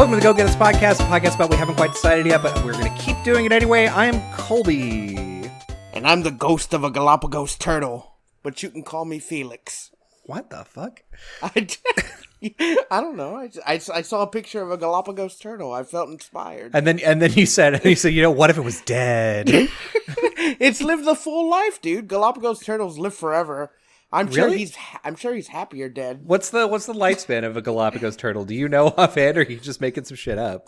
Welcome to the Go Get Us podcast, a podcast about we haven't quite decided yet, but we're going to keep doing it anyway. I am Colby. And I'm the ghost of a Galapagos turtle, but you can call me Felix. What the fuck? I don't know. I saw a picture of a Galapagos turtle. I felt inspired. And then you said, you know, what if it was dead? It's lived the full life, dude. Galapagos turtles live forever. I'm sure he's happier dead. What's the lifespan of a Galapagos turtle? Do you know offhand, or are you just making some shit up?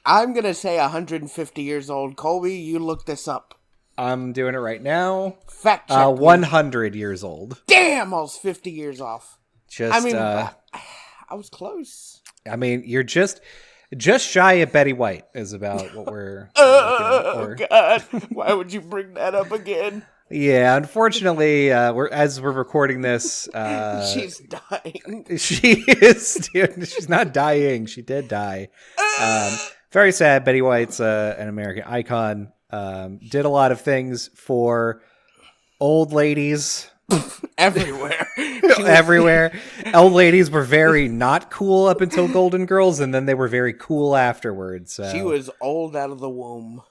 I'm gonna say 150 years old. Colby, you look this up. I'm doing it right now. Fact check. 100 years old. Damn, I was 50 years off. I was close. I mean, you're just shy of Betty White is about what we're oh God, why would you bring that up again? Yeah, unfortunately, we're recording this. She's dying. She is, dude. She's not dying. She did die. Very sad. Betty White's an American icon. Did a lot of things for old ladies. Everywhere. Everywhere. Old ladies were very not cool up until Golden Girls, and then they were very cool afterwards. So. She was old out of the womb.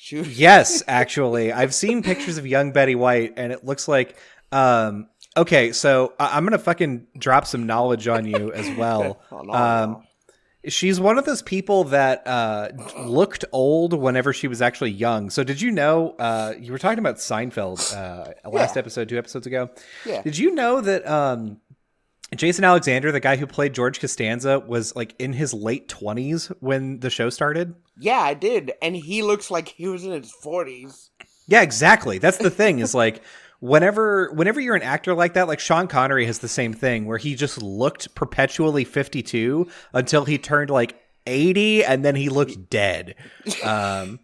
Yes, actually. I've seen pictures of young Betty White, and it looks like... okay, so I'm going to fucking drop some knowledge on you as well. She's one of those people that looked old whenever she was actually young. So did you know... you were talking about Seinfeld last episode, 2 episodes ago. Yeah. Did you know that... Jason Alexander, the guy who played George Costanza, was like in his late 20s when the show started. Yeah, I did. And he looks like he was in his 40s. Yeah, exactly. That's the thing is like whenever you're an actor like that, like Sean Connery has the same thing where he just looked perpetually 52 until he turned like 80 and then he looked dead. Sean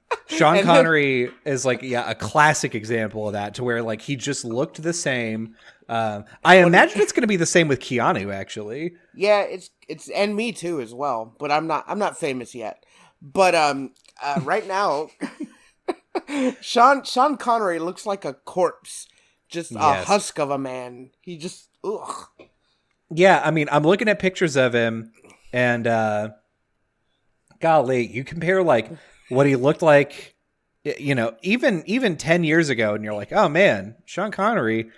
Connery is like, a classic example of that to where like he just looked the same. I imagine it's going to be the same with Keanu, actually. Yeah, it's and me too as well. But I'm not famous yet. But right now, Sean Connery looks like a corpse, just a husk of a man. He just ugh. Yeah, I mean, I'm looking at pictures of him, and golly, you compare like what he looked like, you know, even 10 years ago, and you're like, oh man, Sean Connery.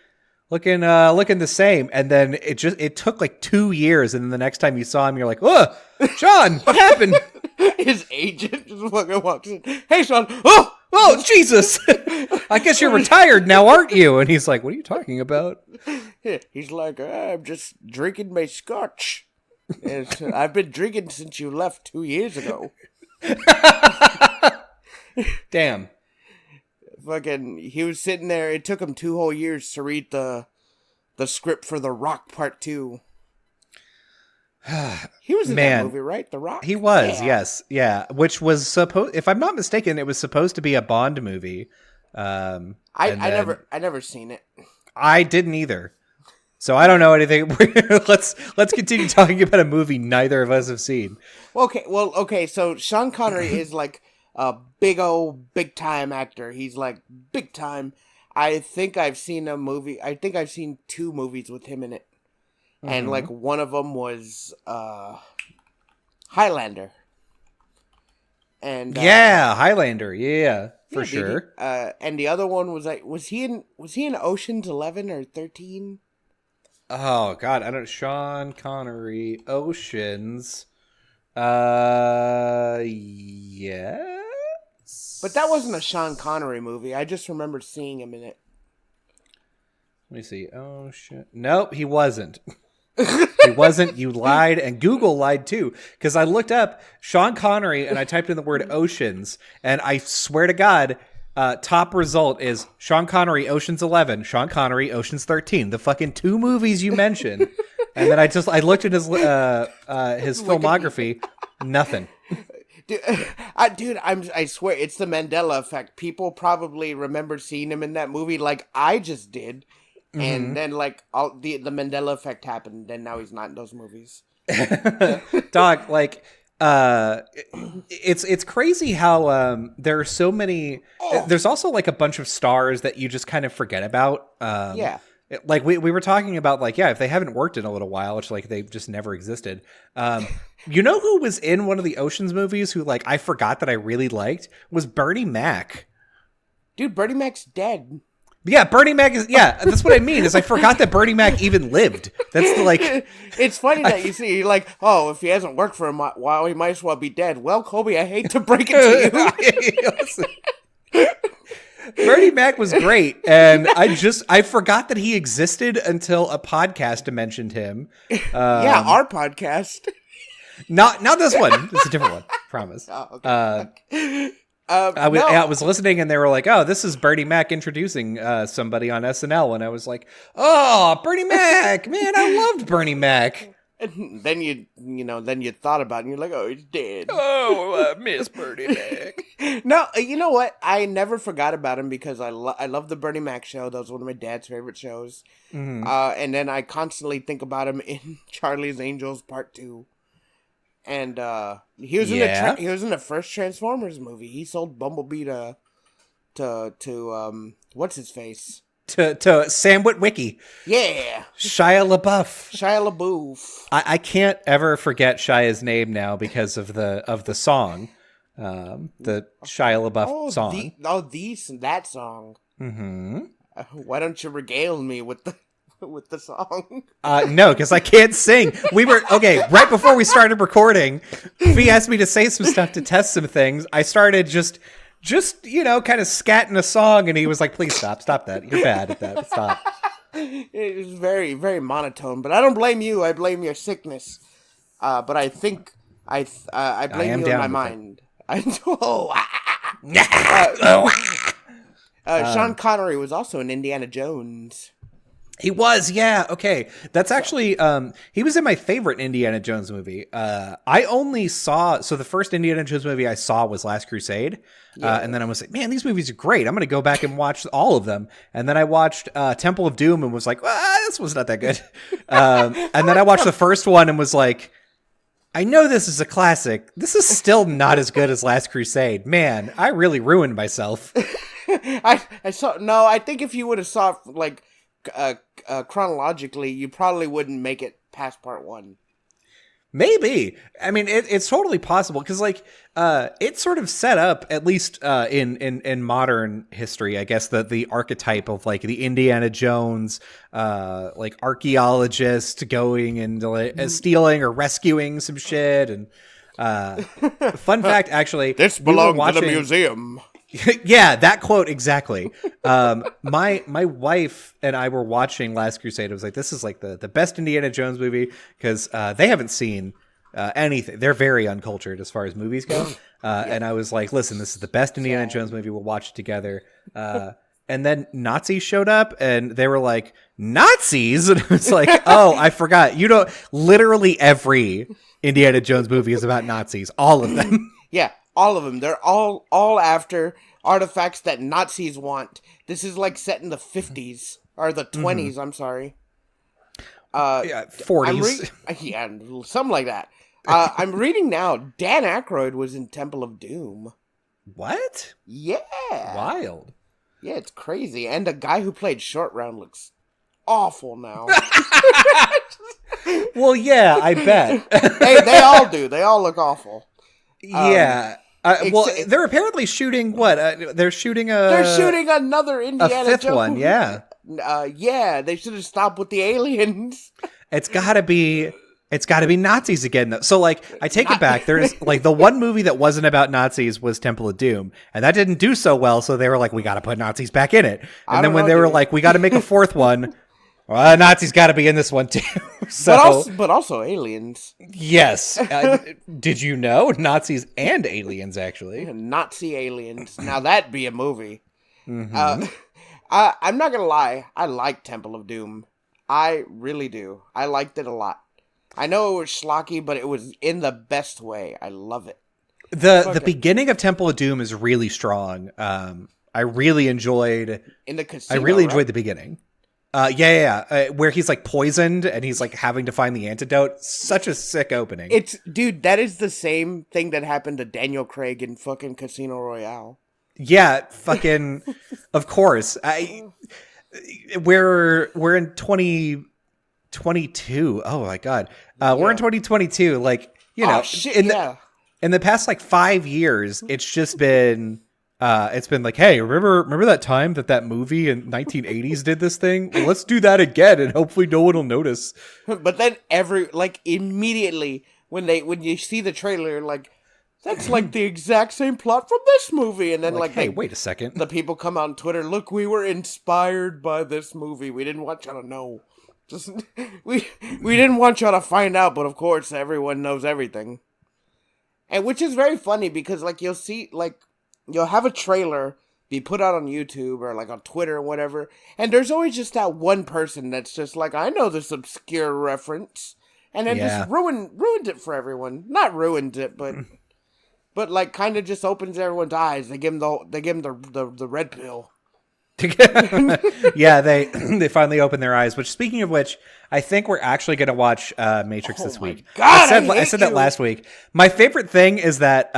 Looking the same, and then it took like 2 years, and then the next time you saw him, you're like, "Oh, Sean, what happened?" His agent just fucking walks in. Hey, Sean. Oh, Jesus! I guess you're retired now, aren't you? And he's like, "What are you talking about?" He's like, "I'm just drinking my scotch. I've been drinking since you left 2 years ago." Damn. Fucking, he was sitting there. It took him 2 whole years to read the script for The Rock Part 2. He was in that movie, right? The Rock? He was, yes. Yeah, which was supposed, if I'm not mistaken, it was supposed to be a Bond movie. I never seen it. I didn't either. So I don't know anything. Let's continue talking about a movie neither of us have seen. Okay, so Sean Connery is like a big time actor. He's like big time. I think I've seen 2 movies with him in it. Mm-hmm. And like one of them was Highlander. And Highlander. Yeah, for sure. And the other one was like was he in Ocean's 11 or 13? Oh God, I don't. Sean Connery, Oceans. Yeah. But that wasn't a Sean Connery movie. I just remember seeing him in it. Let me see. Oh, shit. Nope, he wasn't. He wasn't. You lied, and Google lied too. Because I looked up Sean Connery, and I typed in the word Oceans, and I swear to God, top result is Sean Connery, Ocean's 11, Sean Connery, Ocean's 13. The fucking 2 movies you mentioned. And then I looked at his filmography. Nothing. I swear it's the Mandela effect. People probably remember seeing him in that movie like I just did, and then like all the Mandela effect happened, and now he's not in those movies. Dog, like it's crazy how there are so many. There's also like a bunch of stars that you just kind of forget about. Like we were talking about, like, yeah, if they haven't worked in a little while, which like they just never existed. You know who was in one of the Oceans movies who like I forgot that I really liked was Bernie Mac. Dude, Bernie Mac's dead. Yeah, Bernie Mac is. Yeah, that's what I mean. Is I forgot that Bernie Mac even lived. That's the like. It's funny that you see, like, oh, if he hasn't worked for a while, he might as well be dead. Well, Colby, I hate to break it to you. Bernie Mac was great, and I forgot that he existed until a podcast mentioned him. Yeah, our podcast. Not this one. It's a different one. Promise. Oh, okay. I was listening, and they were like, "Oh, this is Bernie Mac introducing somebody on SNL," and I was like, "Oh, Bernie Mac, man, I loved Bernie Mac." And then you thought about it, and you're like, "Oh, he's dead." Oh, I miss Bernie Mac. No, you know what? I never forgot about him because I love the Bernie Mac show. That was one of my dad's favorite shows. Mm-hmm. And then I constantly think about him in Charlie's Angels Part 2. And he was in the first Transformers movie. He sold Bumblebee to what's his face? To Sam Witwicky. Yeah. Shia LaBeouf. I can't ever forget Shia's name now because of the song. The Shia LaBeouf song. That song. Mm-hmm. Why don't you regale me with the song? No, because I can't sing. We were right before we started recording. Fee asked me to say some stuff to test some things. I started just kind of scatting a song, and he was like, "Please stop that. You're bad at that. Stop." It was very, very monotone, but I don't blame you. I blame your sickness. But I think I blame you in my mind. Sean Connery was also in Indiana Jones. He was, yeah. Okay, that's actually he was in my favorite Indiana Jones movie. I only saw the first Indiana Jones movie I saw was Last Crusade, and then I was like, man, these movies are great. I'm gonna go back and watch all of them. And then I watched Temple of Doom and was like, this was not that good. And then I watched the first one and was like, I know this is a classic. This is still not as good as Last Crusade. Man, I really ruined myself. I think if you would have saw it, like chronologically, you probably wouldn't make it past part 1. Maybe. I mean, it's totally possible because, like, it's sort of set up, at least in modern history, I guess, the archetype of like the Indiana Jones, like archaeologist going and stealing or rescuing some shit. And fun fact, actually, this belonged to the museum. Yeah, that quote exactly. My wife and I were watching Last Crusade. I was like, this is like the best Indiana Jones movie because they haven't seen anything. They're very uncultured as far as movies go. And I was like, listen, this is the best Indiana Jones movie. We'll watch it together. And then Nazis showed up and they were like, Nazis? And I was like, oh, I forgot. Literally every Indiana Jones movie is about Nazis. All of them. Yeah. All of them. They're all after artifacts that Nazis want. This is like set in the 50s. Or the 20s, I'm sorry. 40s. Yeah, something like that. I'm reading now, Dan Aykroyd was in Temple of Doom. What? Yeah. Wild. Yeah, it's crazy. And the guy who played Short Round looks awful now. Well, yeah, I bet. They all do. They all look awful. Yeah. Well, they're apparently shooting what? They're shooting another Indiana fifth Jones one. Yeah. Yeah, they should have stopped with the aliens. It's got to be Nazis again, though. So, like, I take it back. There's like the one movie that wasn't about Nazis was Temple of Doom, and that didn't do so well. So they were like, we got to put Nazis back in it. And then when they were like, we got to make a fourth one. Well, Nazis got to be in this one too. But also aliens. Yes. Did you know Nazis and aliens actually? Nazi aliens. Now that'd be a movie. Mm-hmm. I'm not gonna lie. I like Temple of Doom. I really do. I liked it a lot. I know it was schlocky, but it was in the best way. I love it. The beginning of Temple of Doom is really strong. I really enjoyed in the casino. I really enjoyed the beginning. Where he's like poisoned and he's like having to find the antidote. Such a sick opening. Dude, that is the same thing that happened to Daniel Craig in fucking Casino Royale. Yeah, fucking, of course. we're in 2022. Oh my god. We're in 2022. Like, you know, in the past like 5 years, it's just been like, hey, remember that time that movie in 1980s did this thing? Well, let's do that again, and hopefully no one will notice. But then immediately when you see the trailer, like, that's like the exact same plot from this movie, and then hey, wait a second, the people come out on Twitter, look, we were inspired by this movie. We didn't want y'all to know. Just we didn't want y'all to find out, but of course everyone knows everything. And which is very funny because like you'll have a trailer be put out on YouTube or like on Twitter or whatever, and there's always just that one person that's just like, I know this obscure reference, and then just ruined it for everyone. Not ruined it, but like kind of just opens everyone's eyes. They give them the red pill. Yeah, they finally opened their eyes. Which, speaking of which, I think we're actually going to watch Matrix this week. God, I said that last week. My favorite thing is that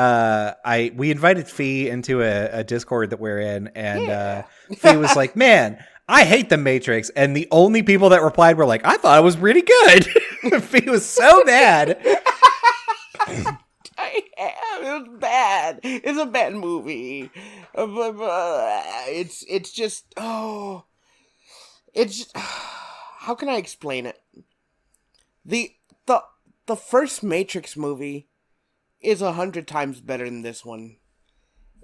we invited Fee into a Discord that we're in, and Fee was like, "Man, I hate the Matrix," and the only people that replied were like, "I thought it was pretty good." Fee was so mad. It was bad. It's a bad movie. It's just how can I explain it? The first Matrix movie is 100 times better than this one.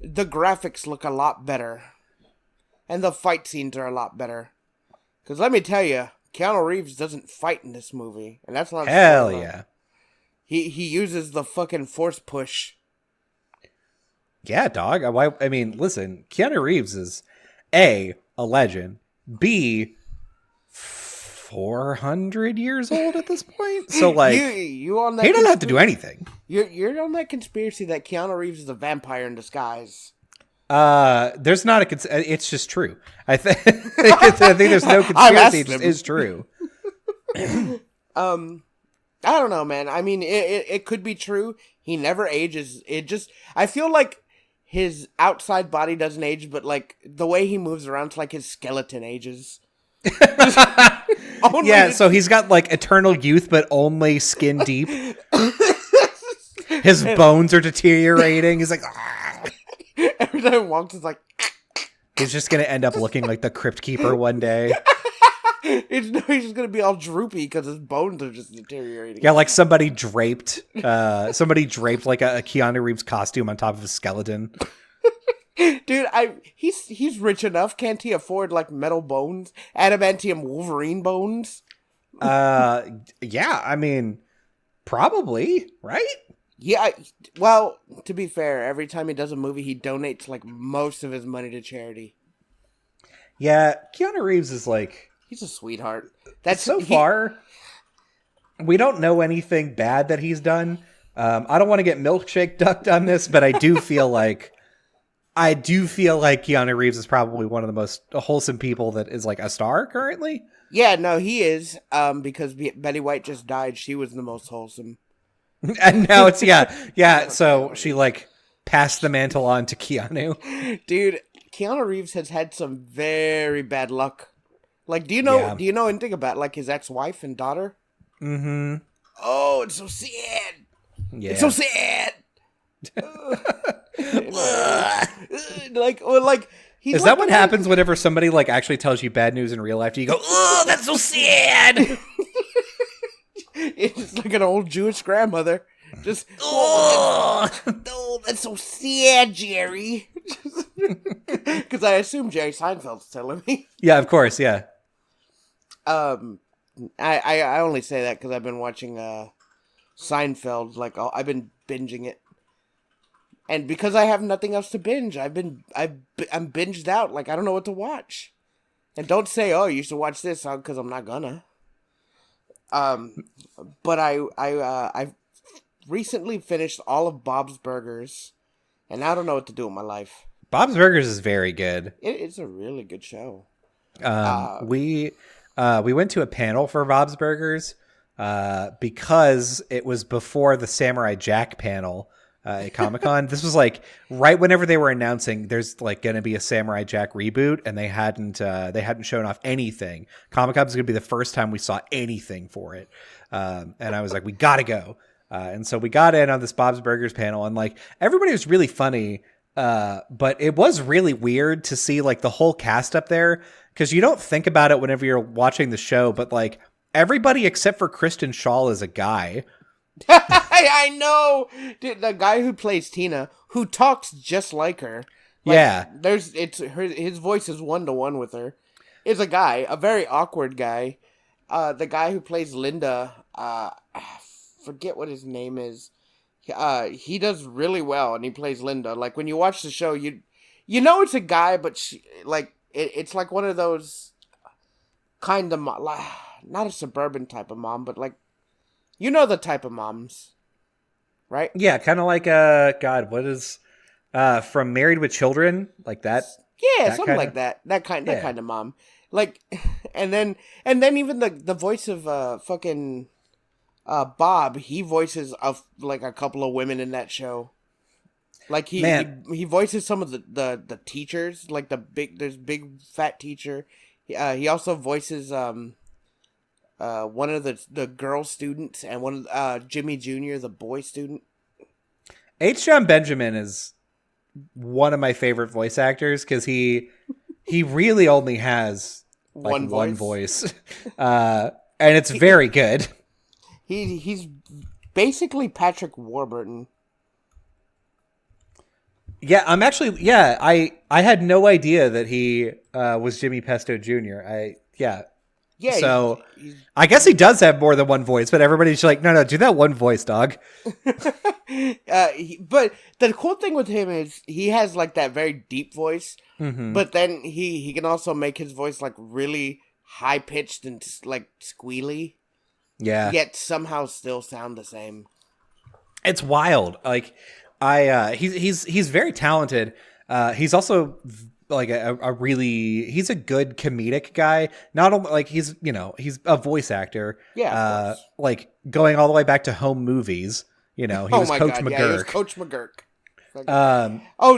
The graphics look a lot better, and the fight scenes are a lot better. Because let me tell you, Keanu Reeves doesn't fight in this movie, and that's not hell yeah. He uses the fucking force push. Yeah, dog. I mean, listen, Keanu Reeves is A, a legend, B, 400 years old at this point. So, like, you on that he doesn't have to do anything. You're on that conspiracy that Keanu Reeves is a vampire in disguise. There's not it's just true. I think there's no conspiracy. It just is true. I don't know, man. I mean, it could be true. He never ages. I feel like his outside body doesn't age, but like the way he moves around, it's like his skeleton ages. Yeah, so he's got like eternal youth, but only skin deep. His bones are deteriorating. He's like, every time he walks, it's like, he's just gonna end up looking like the Crypt Keeper one day. He's just gonna be all droopy because his bones are just deteriorating. Yeah, like somebody draped like a Keanu Reeves costume on top of a skeleton. Dude, he's rich enough. Can't he afford like metal bones, adamantium Wolverine bones? Yeah. I mean, probably, right? Yeah. Well, to be fair, every time he does a movie, he donates like most of his money to charity. Yeah, Keanu Reeves is like. He's a sweetheart. Far, we don't know anything bad that he's done. I don't want to get milkshake ducked on this, but I do feel like Keanu Reeves is probably one of the most wholesome people that is like a star currently. Yeah, no, he is. Because Betty White just died. She was the most wholesome. And now it's yeah. So she like passed the mantle on to Keanu. Dude, Keanu Reeves has had some very bad luck. Like, do you know anything about, like, his ex-wife and daughter? Mm-hmm. Oh, it's so sad. Yeah. It's so sad. He's is that what happens whenever somebody, like, actually tells you bad news in real life? Do you go, oh, that's so sad? It's like an old Jewish grandmother. Just, oh, that's so sad, Jerry. Because I assume Jerry Seinfeld's telling me. Yeah, of course, yeah. I only say that because I've been watching Seinfeld. Like, I've been binging it, and because I have nothing else to binge, I'm binged out. Like, I don't know what to watch. And don't say, oh, you should watch this, because I'm not gonna. But I recently finished all of Bob's Burgers, and I don't know what to do with my life. Bob's Burgers is very good. It's a really good show. We went to a panel for Bob's Burgers because it was before the Samurai Jack panel, at Comic-Con. This was like right whenever they were announcing there's like going to be a Samurai Jack reboot, and they hadn't shown off anything. Comic-Con was going to be the first time we saw anything for it, and I was like, we got to go. And so we got in on this Bob's Burgers panel, and like everybody was really funny. But it was really weird to see like the whole cast up there, because you don't think about it whenever you're watching the show, but like everybody except for Kristen Schaal is a guy. I know. Dude, the guy who plays Tina, who talks just like her. Like, yeah. His voice is 1-to-1 with her. Is a guy, a very awkward guy. The guy who plays Linda, I forget what his name is. He does really well, and he plays Linda. Like when you watch the show, you know it's a guy, but it's like one of those kind of not a suburban type of mom, but like you know the type of moms, right? Yeah, kind of like God, what is from Married with Children, like that? Yeah, something like that. That kind of mom. Like, and then even the voice of fucking. Bob, he voices like a couple of women in that show. Like he voices some of the teachers, like there's big fat teacher. He also voices one of the girl students and one of Jimmy Jr., the boy student. H. John Benjamin is one of my favorite voice actors because he really only has like one voice. And it's very good. He's basically Patrick Warburton. Yeah, I had no idea that he was Jimmy Pesto Jr. So I guess he does have more than one voice, but everybody's like, no, do that one voice, dog. But the cool thing with him is he has like that very deep voice, but then he can also make his voice like really high pitched and like squealy. Yeah. Yet somehow still sound the same. It's wild. Like he's very talented. He's also like he's a good comedic guy. Not only like he's a voice actor. Yeah. Like going all the way back to Home Movies. He was Coach McGurk. Yeah, he was Coach McGurk.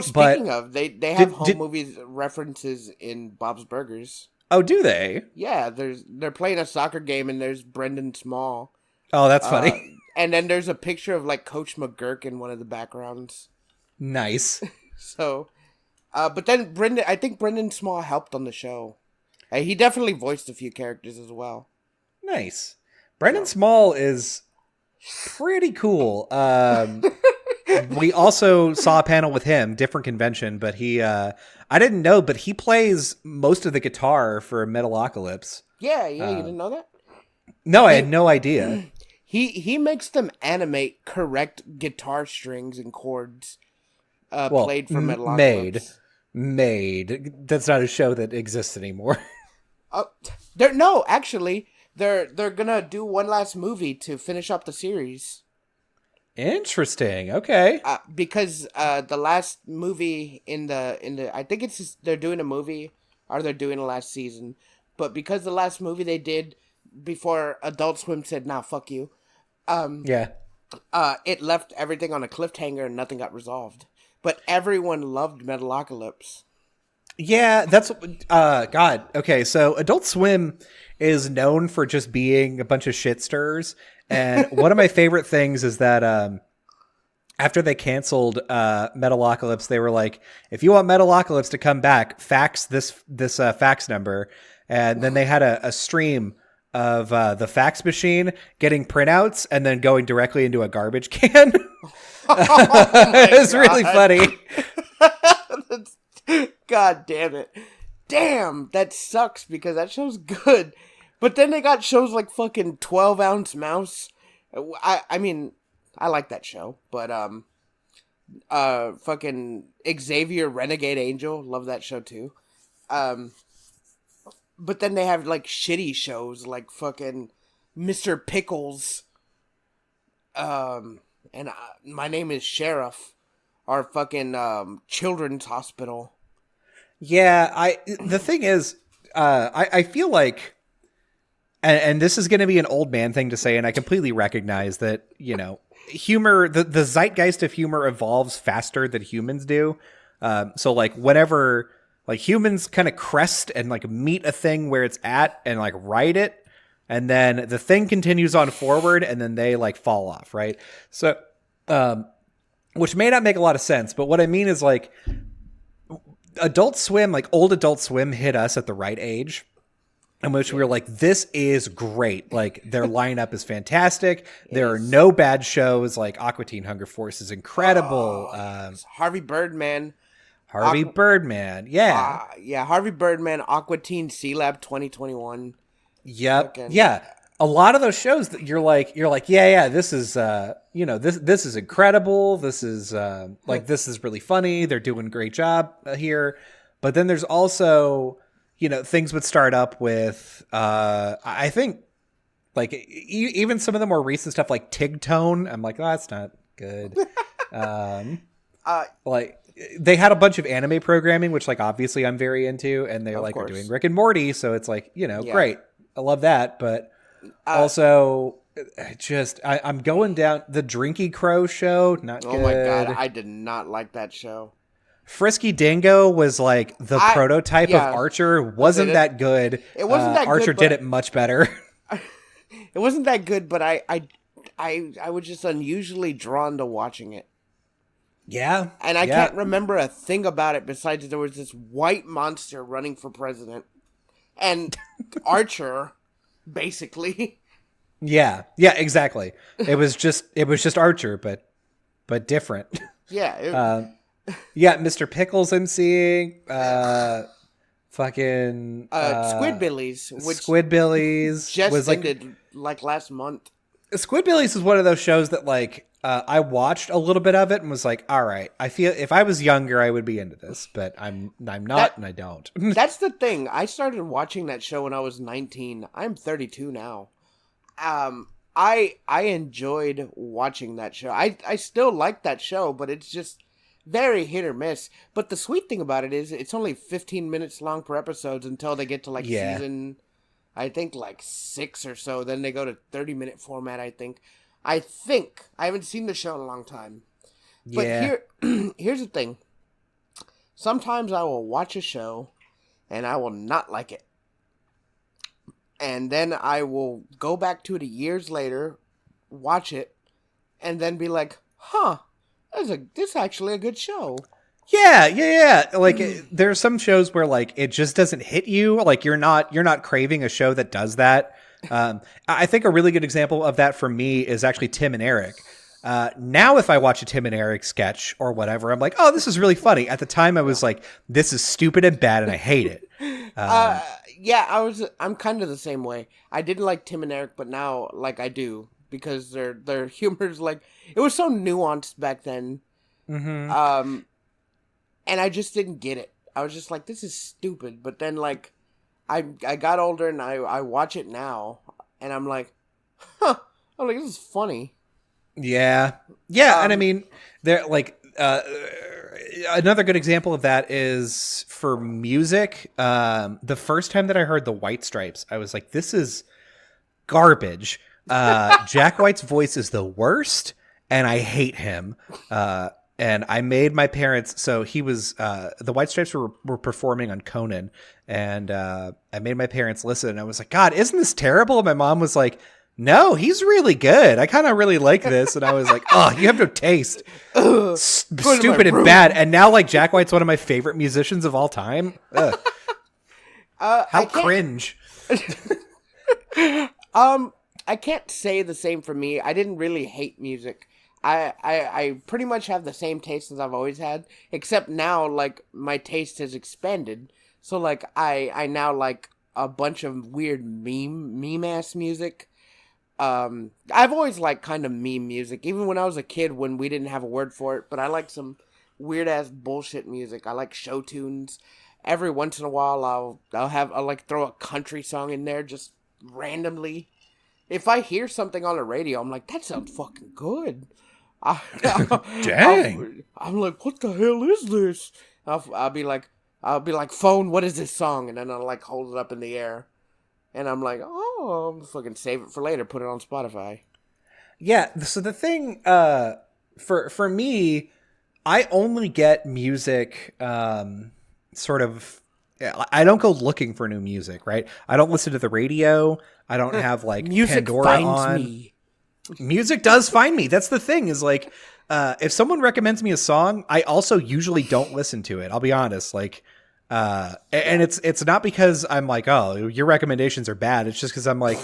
Speaking of, they have Home Movies references in Bob's Burgers. Oh, do they? Yeah, they're playing a soccer game and there's Brendan Small. Oh, that's funny. And then there's a picture of like Coach McGurk in one of the backgrounds. Nice. So, but then I think Brendan Small helped on the show. He definitely voiced a few characters as well. Nice. Brendan Small is pretty cool. We also saw a panel with him, different convention, but I didn't know, but he plays most of the guitar for Metalocalypse. Yeah, you didn't know that? No, I had no idea. He makes them animate correct guitar strings and chords played for Metalocalypse. Made. That's not a show that exists anymore. Actually, they're gonna do one last movie to finish up the series. Interesting. Okay. Because the last movie in the I think they're doing a movie or they're doing a last season, but because the last movie they did before Adult Swim said, "Nah, fuck you," it left everything on a cliffhanger and nothing got resolved. But everyone loved Metalocalypse. Yeah, that's God. Okay, so Adult Swim is known for just being a bunch of shit stirrers. And one of my favorite things is that after they canceled Metalocalypse, they were like, if you want Metalocalypse to come back, fax this fax number. And then they had a stream of the fax machine getting printouts and then going directly into a garbage can. It was really funny. God damn it. Damn, that sucks because that show's good. But then they got shows like fucking 12 Ounce Mouse. I mean, I like that show, but fucking Xavier Renegade Angel, love that show too. But then they have like shitty shows like fucking Mr. Pickles, and My Name is Sheriff, or fucking Children's Hospital. Yeah, the thing is, I feel like, and this is going to be an old man thing to say, and I completely recognize that, humor, the zeitgeist of humor evolves faster than humans do. So like whenever like humans kind of crest and like meet a thing where it's at and like ride it, and then the thing continues on forward and then they like fall off, right? So, which may not make a lot of sense, but what I mean is like Adult Swim, like old Adult Swim hit us at the right age. In which we were like, this is great. Like, their lineup is fantastic. There are no bad shows. Like, Aqua Teen Hunger Force is incredible. Harvey Birdman. Birdman. Yeah. Harvey Birdman, Aqua Teen, C-Lab 2021. Yep. Yeah. A lot of those shows that you're like, yeah, this is, this is incredible. This is, this is really funny. They're doing a great job here. But then there's also... things would start up with, I think, like, even some of the more recent stuff, like Tigtone. I'm like, oh, that's not good. Like, they had a bunch of anime programming, which, like, obviously I'm very into, and they're, like, are doing Rick and Morty, so it's like, great. I love that, but also, I'm going down the Drinky Crow show, not good. Oh, my God, I did not like that show. Frisky Dingo was like the prototype of Archer. Wasn't that good. It wasn't that good. Archer did it much better. It wasn't that good, but I was just unusually drawn to watching it. Yeah. And I can't remember a thing about it besides there was this white monster running for president. And Archer, basically. Yeah. Yeah, exactly. It was just Archer, but different. Yeah. Yeah, Mr. Pickles emceeing, fucking Squidbillies, which Squidbillies just ended like last month. Squidbillies is one of those shows that like I watched a little bit of it and was like, all right, I feel if I was younger I would be into this, but I'm not and I don't. That's the thing. I started watching that show when I was 19. I'm 32 now. I enjoyed watching that show. I still like that show, but it's just very hit or miss. But the sweet thing about it is it's only 15 minutes long per episodes until they get to like season, I think like 6 or so. Then they go to 30-minute format, I think. I haven't seen the show in a long time. But here's the thing. Sometimes I will watch a show and I will not like it. And then I will go back to it years later, watch it, and then be like, huh. This is actually a good show. Yeah. Like there's some shows where like it just doesn't hit you. Like you're not craving a show that does that. I think a really good example of that for me is actually Tim and Eric. Now if I watch a Tim and Eric sketch or whatever, I'm like, oh, this is really funny. At the time I was like, this is stupid and bad and I hate it. I'm kind of the same way. I didn't like Tim and Eric, but now like I do. Because their humor's like it was so nuanced back then, and I just didn't get it. I was just like, this is stupid. But then like, I got older and I watch it now, and I'm like, huh. I'm like, this is funny. Yeah, and I mean, they're like another good example of that is for music. The first time that I heard the White Stripes, I was like, this is garbage. Jack White's voice is the worst and I hate him. And I made my parents, so he was, the White Stripes were performing on Conan and, I made my parents listen and I was like, God, isn't this terrible? And my mom was like, no, he's really good. I kind of really like this. And I was like, oh, you have no taste. Stupid and bad. And now like Jack White's one of my favorite musicians of all time. How cringe. I can't say the same for me. I didn't really hate music. I pretty much have the same taste as I've always had, except now, like, my taste has expanded. So, like, I now like a bunch of weird meme-ass music. I've always liked kind of meme music, even when I was a kid when we didn't have a word for it, but I like some weird-ass bullshit music. I like show tunes. Every once in a while, I'll like throw a country song in there just randomly. If I hear something on the radio, I'm like, that sounds fucking good. Dang. I'm like, what the hell is this? I'll be like, phone, what is this song? And then I'll like hold it up in the air. And I'm like, oh, I'm fucking save it for later, put it on Spotify. Yeah, so the thing for me, I only get music sort of I don't go looking for new music, right? I don't listen to the radio. I don't have like Music Pandora finds on. me. Music does find me. That's the thing is like if someone recommends me a song, I also usually don't listen to it. I'll be honest, like and it's not because I'm like, "Oh, your recommendations are bad." It's just cuz I'm like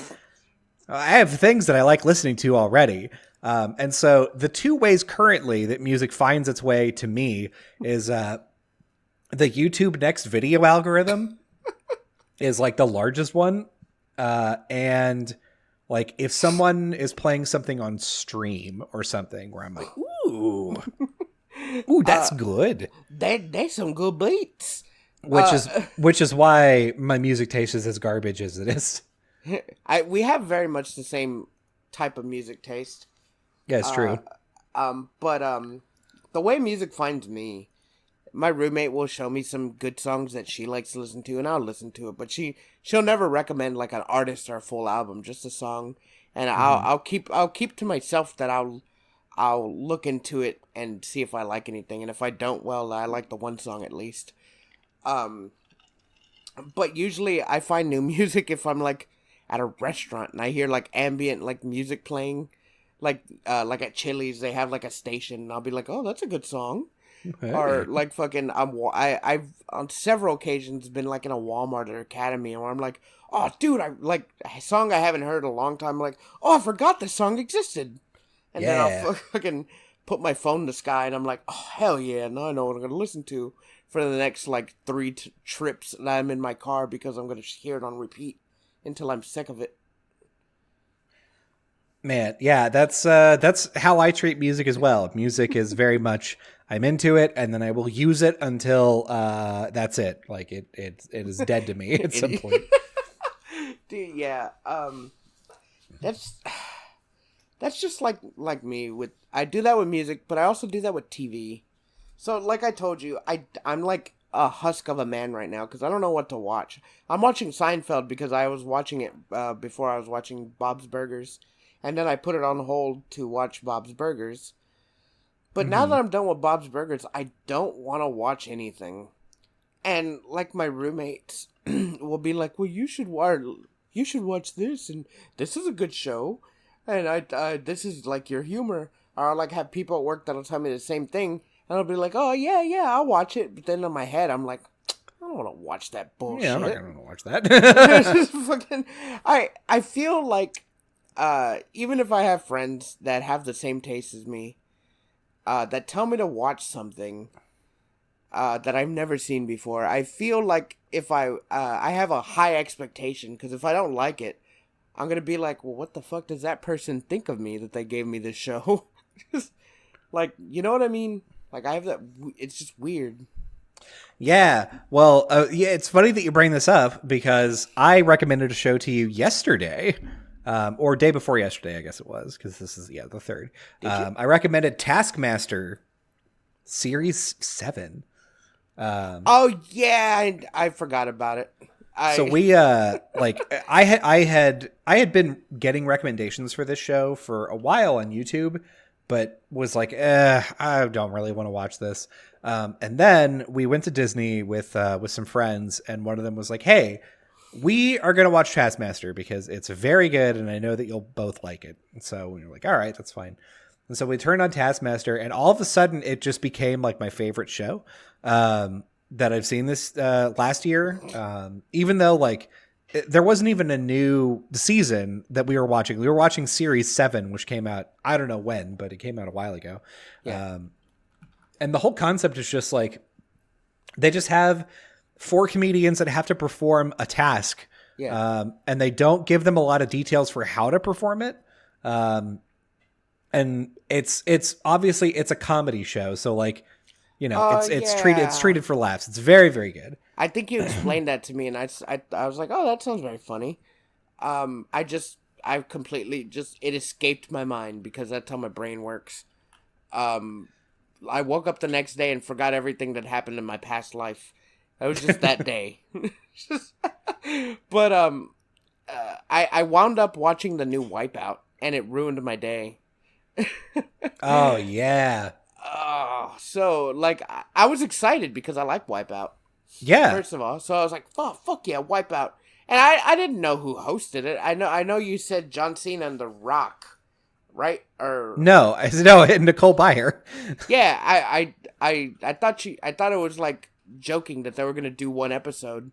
I have things that I like listening to already. And so the two ways currently that music finds its way to me is the YouTube next video algorithm is like the largest one. And like if someone is playing something on stream or something where I'm like, ooh, that's good. That's some good beats. Which is why my music taste is as garbage as it is. We have very much the same type of music taste. Yeah, it's true. But the way music finds me, my roommate will show me some good songs that she likes to listen to, and I'll listen to it. But she'll never recommend like an artist or a full album, just a song. And I'll keep to myself that I'll look into it and see if I like anything. And if I don't, well, I like the one song at least. But usually I find new music if I'm like at a restaurant and I hear like ambient like music playing, like at Chili's they have like a station and I'll be like, oh, that's a good song. Hey. Or like fucking I've on several occasions been like in a Walmart or Academy where I'm like, oh dude, I like a song I haven't heard in a long time. I'm like, oh, I forgot this song existed. And then I'll fucking put my phone in the sky and I'm like, oh hell yeah, now I know what I'm gonna listen to for the next like 3 trips that I'm in my car because I'm gonna hear it on repeat until I'm sick of it. Man, yeah, that's how I treat music as well. Music is very much I'm into it, and then I will use it until that's it. Like it is dead to me at some point. Dude, yeah, that's just like me with I do that with music, but I also do that with TV. So like I told you, I'm like a husk of a man right now because I don't know what to watch. I'm watching Seinfeld because I was watching it before I was watching Bob's Burgers, and then I put it on hold to watch Bob's Burgers. But now that I'm done with Bob's Burgers, I don't want to watch anything. And like my roommates will be like, "Well, you should watch this, and this is a good show, and this is like your humor." Or I'll like have people at work that'll tell me the same thing. And I'll be like, oh, yeah, I'll watch it. But then in my head, I'm like, I don't want to watch that bullshit. Yeah, I'm not going to watch that. Fucking, I feel like, even if I have friends that have the same taste as me, that tell me to watch something that I've never seen before, I feel like if I have a high expectation, because if I don't like it, I'm going to be like, well, what the fuck does that person think of me that they gave me this show? Like, you know what I mean? Like, I have that, it's just weird. Yeah, well, it's funny that you bring this up because I recommended a show to you yesterday, or day before yesterday, I guess it was, because this is, the 3rd. I recommended Taskmaster Series 7. Oh, yeah, I forgot about it. So we, like, I had been getting recommendations for this show for a while on YouTube, but was like, I don't really want to watch this. And then we went to Disney with some friends, and one of them was like, hey, we are going to watch Taskmaster because it's very good, and I know that you'll both like it. And so we were like, all right, that's fine. And so we turned on Taskmaster, and all of a sudden it just became like my favorite show that I've seen this last year. Even though like there wasn't even a new season that we were watching. We were watching Series 7, which came out, I don't know when, but it came out a while ago. Yeah. And the whole concept is just like, they just have 4 comedians that have to perform a task. Yeah. And they don't give them a lot of details for how to perform it. And it's obviously it's a comedy show. So like, you know, it's treated for laughs. It's very, very good. I think you explained that to me, and I was like, oh, that sounds very funny. I completely it escaped my mind because that's how my brain works. I woke up the next day and forgot everything that happened in my past life. It was just that day. But I wound up watching the new Wipeout, and it ruined my day. Oh yeah. So like I was excited because I like Wipeout. Yeah. First of all, so I was like, fuck yeah, Wipeout. And I didn't know who hosted it. I know you said John Cena and The Rock, right? Or No, no, Nicole Byer. yeah, I thought it was like joking that they were gonna do one episode.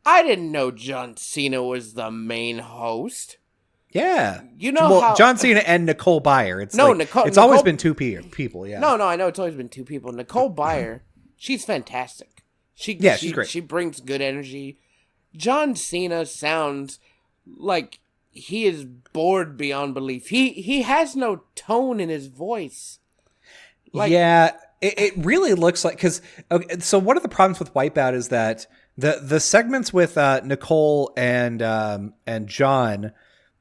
I didn't know John Cena was the main host. Yeah. You know how John Cena and Nicole Byer. It's No, like, Nicole. it's always Nicole, been two people. Yeah. No, I know it's always been two people. Nicole Byer, she's fantastic. She's great. She brings good energy. John Cena sounds like he is bored beyond belief. He has no tone in his voice. Like, yeah, it really looks like, because okay, so one of the problems with Wipeout is that the segments with Nicole and John,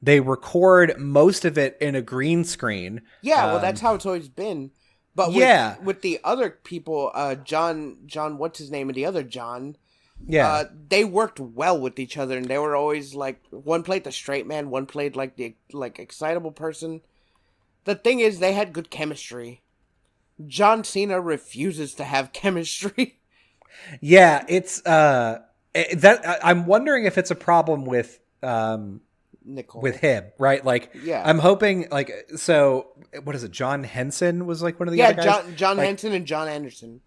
they record most of it in a green screen. Yeah, well, that's how it's always been. But with the other people, John, what's his name, and the other John, they worked well with each other, and they were always like, one played the straight man, one played like the excitable person. The thing is, they had good chemistry. John Cena refuses to have chemistry. Yeah, it's that I'm wondering if it's a problem with Nicole. With him, right? Like, yeah. I'm hoping, like, so what is it? John Henson was like one of the other guys. John like, Henson and John Anderson.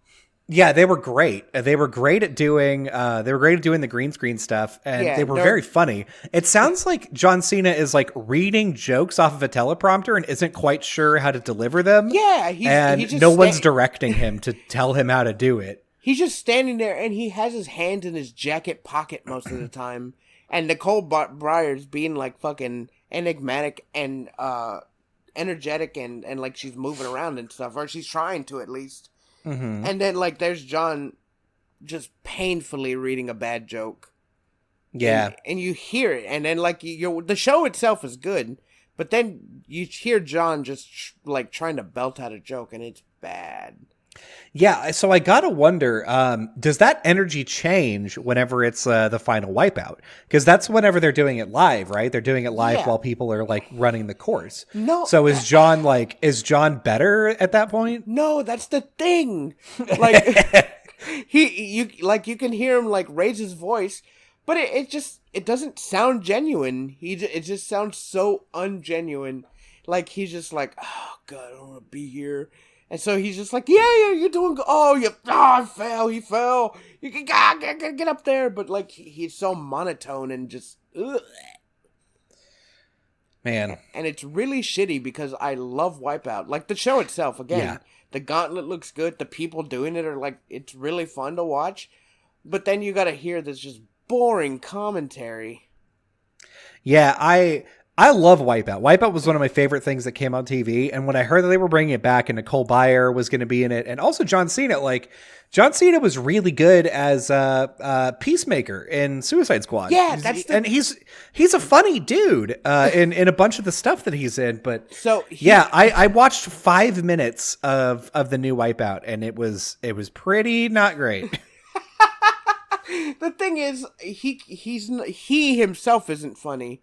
Yeah, they were great. They were great at doing the green screen stuff, and they were very funny. It sounds like John Cena is like reading jokes off of a teleprompter and isn't quite sure how to deliver them. Yeah, he's no one's directing him to tell him how to do it. He's just standing there, and he has his hands in his jacket pocket most of the time. And Nicole Byers being like fucking enigmatic and energetic and like she's moving around and stuff, or she's trying to at least. Mm-hmm. And then like there's John just painfully reading a bad joke. Yeah. And you hear it, and then like the show itself is good, but then you hear John just like trying to belt out a joke, and it's bad. Yeah, so I gotta wonder, does that energy change whenever it's the final Wipeout? Because that's whenever they're doing it live, right? They're doing it live while people are like running the course. No. So is John better at that point? No, that's the thing. Like you can hear him like raise his voice, but it doesn't sound genuine. It just sounds so ungenuine. Like he's just like, oh god, I don't want to be here. And so he's just like, yeah, you're doing good. I fell. He fell. You can get up there. But like, he's so monotone and just, ugh. Man. And it's really shitty because I love Wipeout. Like the show itself, again, the gauntlet looks good. The people doing it are like, it's really fun to watch. But then you got to hear this just boring commentary. Yeah, I love Wipeout. Wipeout was one of my favorite things that came on TV. And when I heard that they were bringing it back and Nicole Byer was going to be in it, and also John Cena, like John Cena was really good as Peacemaker in Suicide Squad. Yeah, he's a funny dude in a bunch of the stuff that he's in. But so I watched 5 minutes of the new Wipeout, and it was pretty not great. The thing is, he himself isn't funny.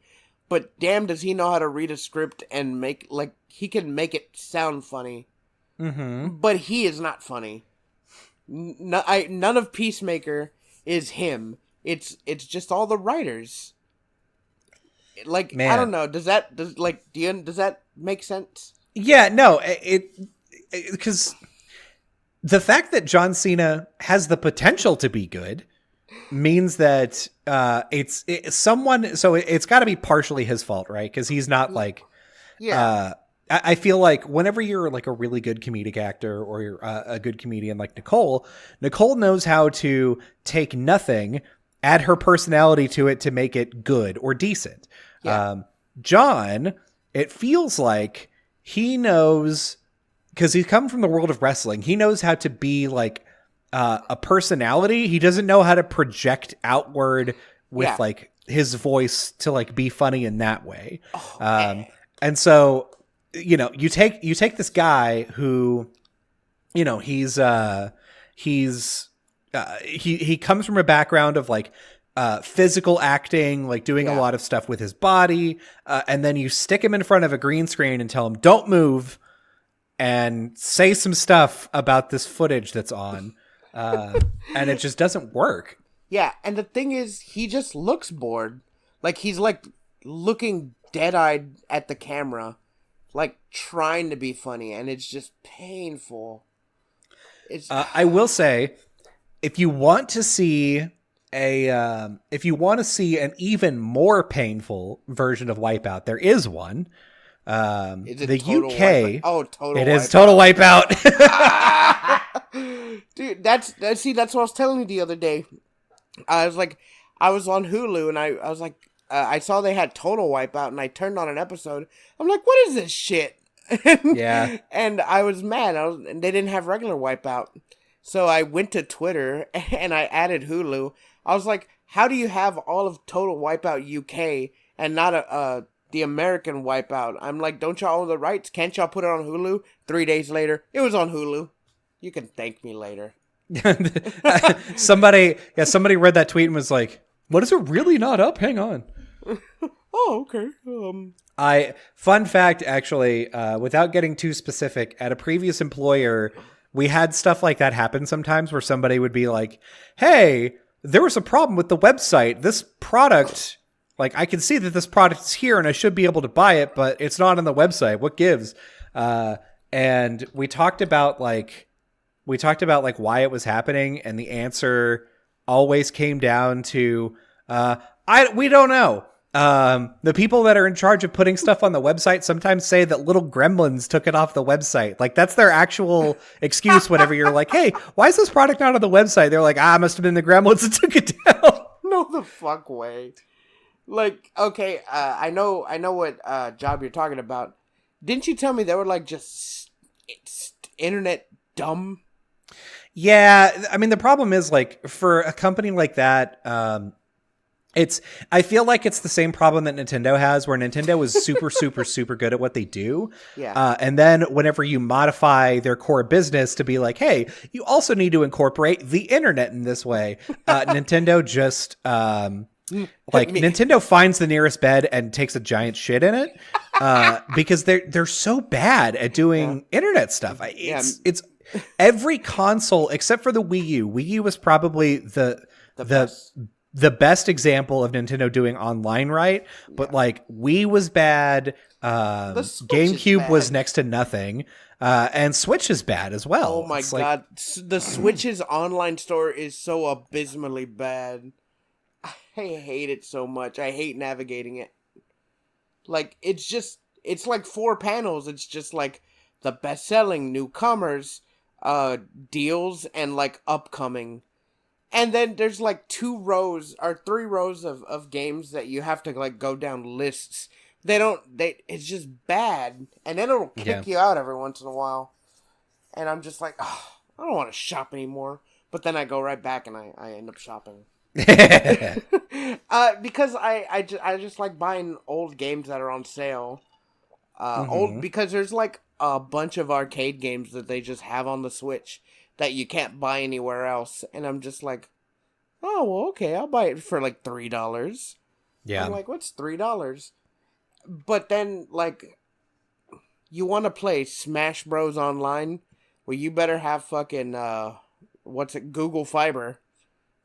But damn, does he know how to read a script and he can make it sound funny. Mm-hmm. But he is not funny. None of Peacemaker is him. It's just all the writers. Like, man. I don't know. Does that make sense? Yeah, no. Because the fact that John Cena has the potential to be good means that it's someone, so it's got to be partially his fault, right? Because he's not like I feel like whenever you're like a really good comedic actor or you're a good comedian like Nicole knows how to take nothing, add her personality to it to make it good or decent. John, it feels like he knows, because he's come from the world of wrestling, he knows how to be like a personality. He doesn't know how to project outward with like his voice to like be funny in that way. And so, you know, you take this guy who, you know, he comes from a background of like physical acting, like doing a lot of stuff with his body, and then you stick him in front of a green screen and tell him, don't move, and say some stuff about this footage that's on, and it just doesn't work. Yeah, and the thing is, he just looks bored. Like, he's, like, looking dead-eyed at the camera, like, trying to be funny, and it's just painful. It's. I will say, if you want to see an even more painful version of Wipeout, there is one. Is it the Total UK. Wipeout? Oh, Total It Wipeout. is Total Wipeout. Dude, that's what I was telling you the other day. I was on Hulu, and I was like, I saw they had Total Wipeout, and I turned on an episode. I'm like, what is this shit? Yeah. And I was mad. And they didn't have regular Wipeout. So I went to Twitter, and I added Hulu. I was like, how do you have all of Total Wipeout UK and not the American Wipeout? I'm like, don't y'all own the rights? Can't y'all put it on Hulu? 3 days later, it was on Hulu. You can thank me later. Somebody read that tweet and was like, what is it really not up? Hang on. Oh, okay. Fun fact, actually, without getting too specific, at a previous employer, we had stuff like that happen sometimes where somebody would be like, hey, there was a problem with the website. This product, like, I can see that this product's here and I should be able to buy it, but it's not on the website. What gives? And we talked about like why it was happening, and the answer always came down to we don't know. The people that are in charge of putting stuff on the website sometimes say that little gremlins took it off the website. Like, that's their actual excuse whenever you're like, hey, why is this product not on the website? They're like, must have been the gremlins that took it down. No the fuck way. Like, okay, I know what job you're talking about. Didn't you tell me they were like just internet dumb? Yeah, I mean, the problem is, like, for a company like that, I feel like it's the same problem that Nintendo has, where Nintendo is super, super, super good at what they do. Yeah. And then whenever you modify their core business to be like, hey, you also need to incorporate the internet in this way, Nintendo just Nintendo finds the nearest bed and takes a giant shit in it, because they're so bad at doing internet stuff. It's every console except for the Wii U. Wii U was probably the best example of Nintendo doing online right, but like Wii was bad, GameCube was next to nothing, and Switch is bad as well. Oh my god, the Switch's online store is so abysmally bad. I hate it so much. I hate navigating it. Like, it's like 4 panels. It's just like the best-selling, newcomers, deals, and like upcoming. And then there's like 3 rows of games that you have to like go down lists. It's just bad. And then it'll kick you out every once in a while. And I'm just like, oh, I don't want to shop anymore. But then I go right back and I end up shopping. Because I just like buying old games that are on sale. Because there's like a bunch of arcade games that they just have on the Switch that you can't buy anywhere else. And I'm just like, oh, well, okay, I'll buy it for like $3. Yeah. I'm like, what's $3? But then, like, you want to play Smash Bros. Online? Well, you better have fucking, Google Fiber.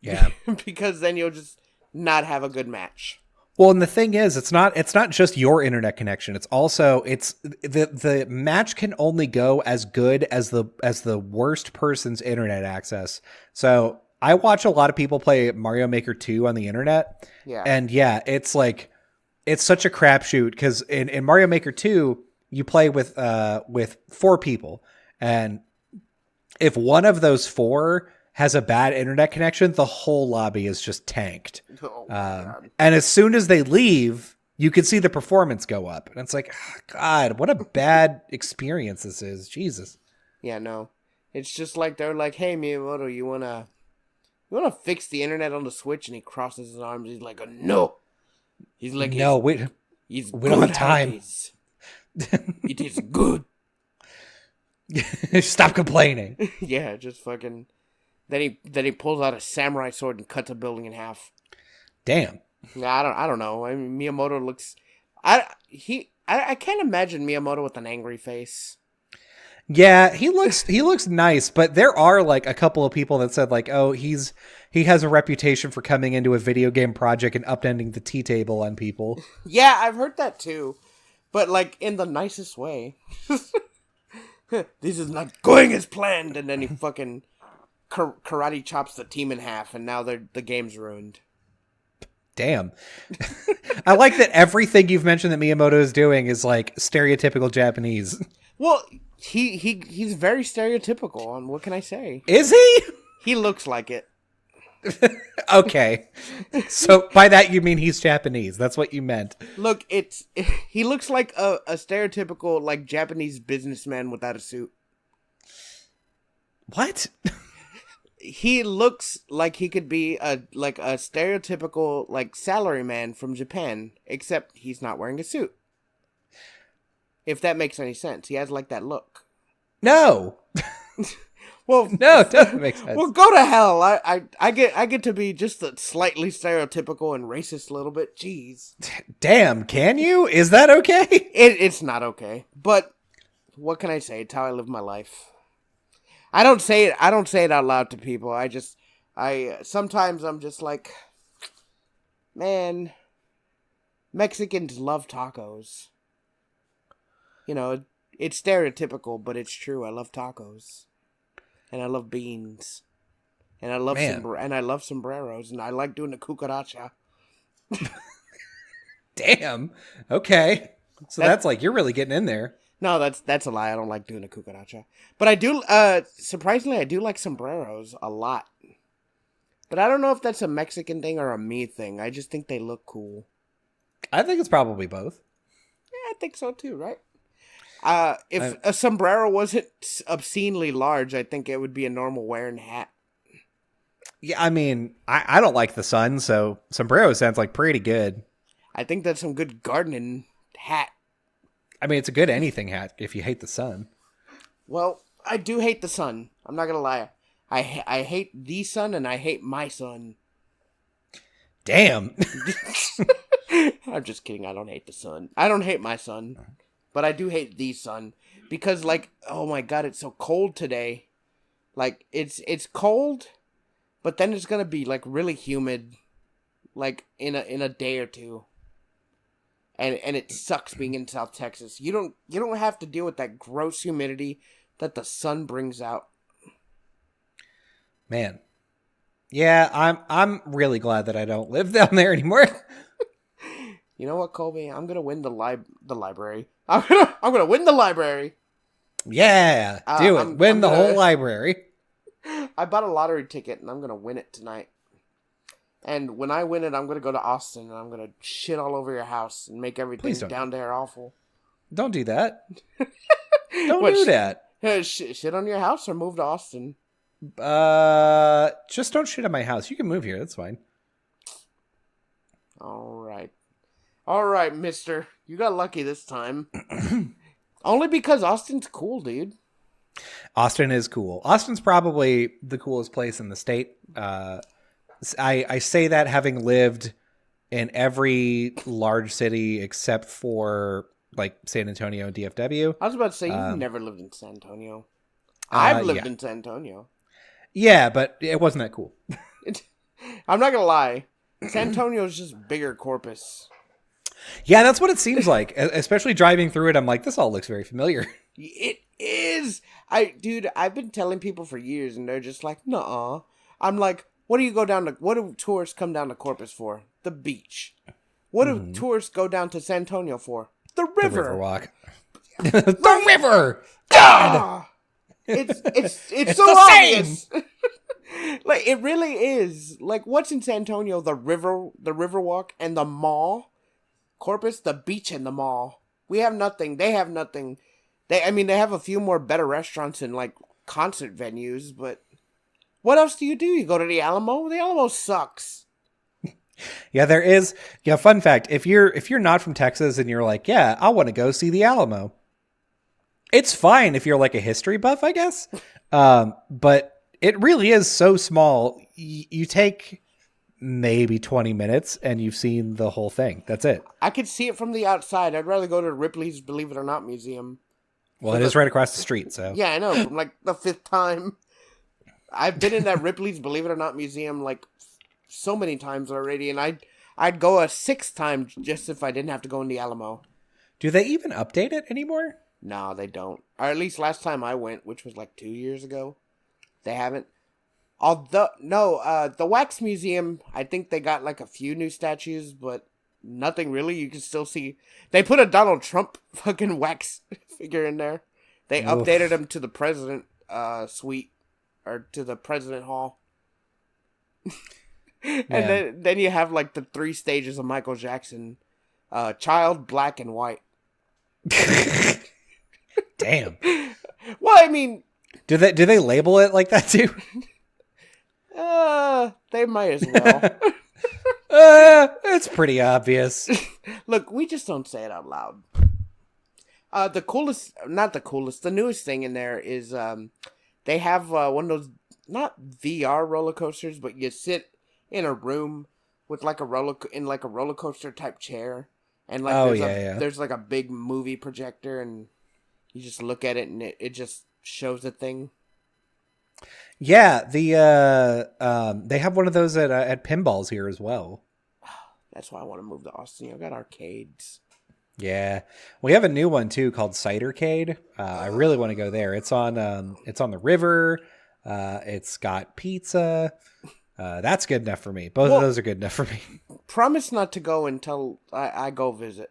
Yeah. Because then you'll just not have a good match. Well, and the thing is, it's not just your internet connection. It's also the match can only go as good as the worst person's internet access. So I watch a lot of people play Mario Maker 2 on the internet. Yeah. And yeah, it's like, it's such a crapshoot because in Mario Maker 2, you play with 4 people. And if one of those 4 has a bad internet connection, the whole lobby is just tanked. Oh my God. And as soon as they leave, you can see the performance go up. And it's like, oh, God, what a bad experience this is. Jesus. Yeah, no. It's just like they're like, hey, Miyamoto, you wanna fix the internet on the Switch? And he crosses his arms. He's like, no. He's like, no, we don't have time. It is good. Stop complaining. Yeah, just fucking. Then he pulls out a samurai sword and cuts a building in half. Damn. Nah, I don't know. I mean, Miyamoto looks. I can't imagine Miyamoto with an angry face. Yeah, he looks nice, but there are like a couple of people that said like, oh, he has a reputation for coming into a video game project and upending the tea table on people. Yeah, I've heard that too, but like in the nicest way. This is not going as planned, and then he fucking karate chops the team in half, and now the game's ruined. Damn. I like that everything you've mentioned that Miyamoto is doing is like stereotypical Japanese. Well, he's very stereotypical, and what can I say? Is he? He looks like it. Okay. So by that you mean he's Japanese. That's what you meant. Look, he looks like a stereotypical like Japanese businessman without a suit. What? He looks like he could be a stereotypical like salaryman from Japan, except he's not wearing a suit. If that makes any sense. He has like that look. No. Well, no, it doesn't make sense. Well, go to hell. I get to be just a slightly stereotypical and racist a little bit. Jeez. Damn, can you? Is that okay? It's not okay. But what can I say? It's how I live my life. I don't say it out loud to people. Sometimes I'm just like, man, Mexicans love tacos. You know, it's stereotypical, but it's true. I love tacos. And I love beans. And I love sombreros. And I like doing the cucaracha. Damn. Okay. So that's like, you're really getting in there. No, that's a lie. I don't like doing a cucaracha. But I do, surprisingly, I do like sombreros a lot. But I don't know if that's a Mexican thing or a me thing. I just think they look cool. I think it's probably both. Yeah, I think so too, right? If a sombrero wasn't obscenely large, I think it would be a normal wearing hat. Yeah, I mean, I don't like the sun, so sombrero sounds like pretty good. I think that's some good gardening hat. I mean, it's a good anything hat if you hate the sun. Well, I do hate the sun. I'm not gonna lie. I hate the sun and I hate my son. Damn. I'm just kidding. I don't hate the sun. I don't hate my son. But I do hate the sun. Because, like, oh my god, it's so cold today. Like, it's cold, but then it's gonna be, like, really humid, like, in a day or two. And it sucks being in South Texas. You don't have to deal with that gross humidity that the sun brings out. Man. Yeah, I'm really glad that I don't live down there anymore. You know what, Colby? I'm gonna win the library. I'm gonna win the library. Yeah, do it. Win the whole library. I bought a lottery ticket and I'm gonna win it tonight. And when I win it, I'm gonna go to Austin and I'm gonna shit all over your house and make everything down there awful. Don't do that. Don't do that. Shit on your house or move to Austin? Just don't shit on my house. You can move here. That's fine. All right, mister. You got lucky this time. Only because Austin's cool, dude. Austin is cool. Austin's probably the coolest place in the state. I say that having lived in every large city except for like San Antonio and DFW. I was about to say, you've never lived in San Antonio. I've lived in San Antonio. Yeah, but it wasn't that cool. I'm not going to lie. San Antonio is just bigger Corpus. Yeah, that's what it seems like. Especially driving through it, I'm like, this all looks very familiar. It is. Dude, I've been telling people for years, and they're just like, nuh-uh. I'm like, what do tourists come down to Corpus for? The beach. What do tourists go down to San Antonio for? The river. The river walk. The river! God! It's so obvious. Like, it really is. Like, what's in San Antonio? The river walk, and the mall. Corpus, the beach, and the mall. We have nothing. They have nothing. They have a few more better restaurants and, like, concert venues, but what else do? You go to the Alamo? The Alamo sucks. Yeah, there is. Yeah, fun fact. If you're not from Texas and you're like, yeah, I want to go see the Alamo. It's fine if you're like a history buff, I guess. But it really is so small. You take maybe 20 minutes and you've seen the whole thing. That's it. I could see it from the outside. I'd rather go to Ripley's Believe It or Not museum. Well, it is right across the street, so. Yeah, I know, from like the 5th time. I've been in that Ripley's Believe It or Not museum like so many times already, and I'd go a 6th time just if I didn't have to go in the Alamo. Do they even update it anymore? No, they don't. Or at least last time I went, which was like 2 years ago, they haven't. Although, no, the Wax Museum, I think they got like a few new statues, but nothing really. You can still see. They put a Donald Trump fucking wax figure in there. They updated him to the president suite, or to the president hall. And then you have like the 3 stages of Michael Jackson: child, black, and white. Damn. Well, I mean, do they label it like that too? They might as well. It's pretty obvious. Look, we just don't say it out loud. The newest thing in there is they have one of those, not VR roller coasters, but you sit in a room with like a roller coaster type chair, and like there's like a big movie projector, and you just look at it and it just shows the thing. Yeah, they have one of those at Pinballs here as well. That's why I want to move to Austin. I've got arcades. Yeah, we have a new one too called Cidercade. I really want to go there. It's on the river. It's got pizza. That's good enough for me. Both of those are good enough for me. Promise not to go until I go visit.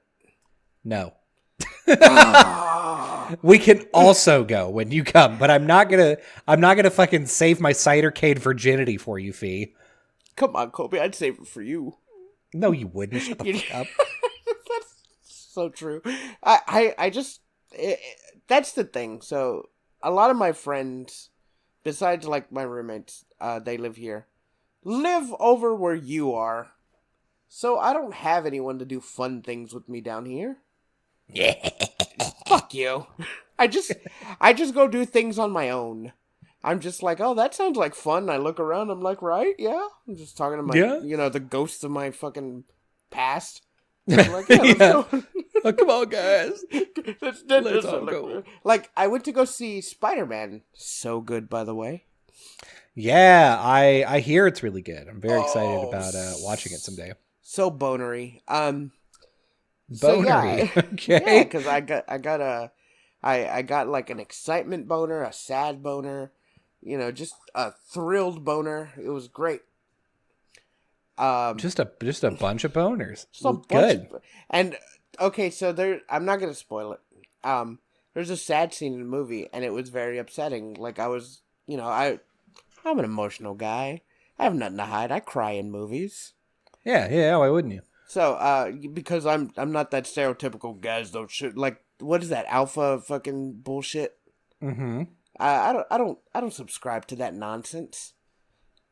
No. We can also go when you come, but I'm not gonna fucking save my Cidercade virginity for you, Fee. Come on, Kobe, I'd save it for you. No, you wouldn't. Shut the fuck up. That's so true. That's the thing. So a lot of my friends, besides like my roommates, they live over where you are. So I don't have anyone to do fun things with me down here. Yeah. Fuck you. I just go do things on my own. I'm just like, oh, that sounds like fun. I look around, I'm like, right, yeah. I'm just talking to my, the ghosts of my fucking past. I'm like, let's go. Oh, come on, guys. Let's all go. Like, I went to go see Spiderman. So good, by the way. Yeah, I hear it's really good. I'm very excited about watching it someday. So bonery. Bonery. So, yeah. Okay. Yeah, because I got like an excitement boner, a sad boner, just a thrilled boner. It was great. Just a bunch of boners. Good. And okay, so I'm not gonna spoil it. There's a sad scene in the movie, and it was very upsetting. Like I was, I'm an emotional guy. I have nothing to hide. I cry in movies. Yeah. Why wouldn't you? So, because I'm not that stereotypical guys don't shit. Like, what is that alpha fucking bullshit? Mm-hmm. I don't subscribe to that nonsense.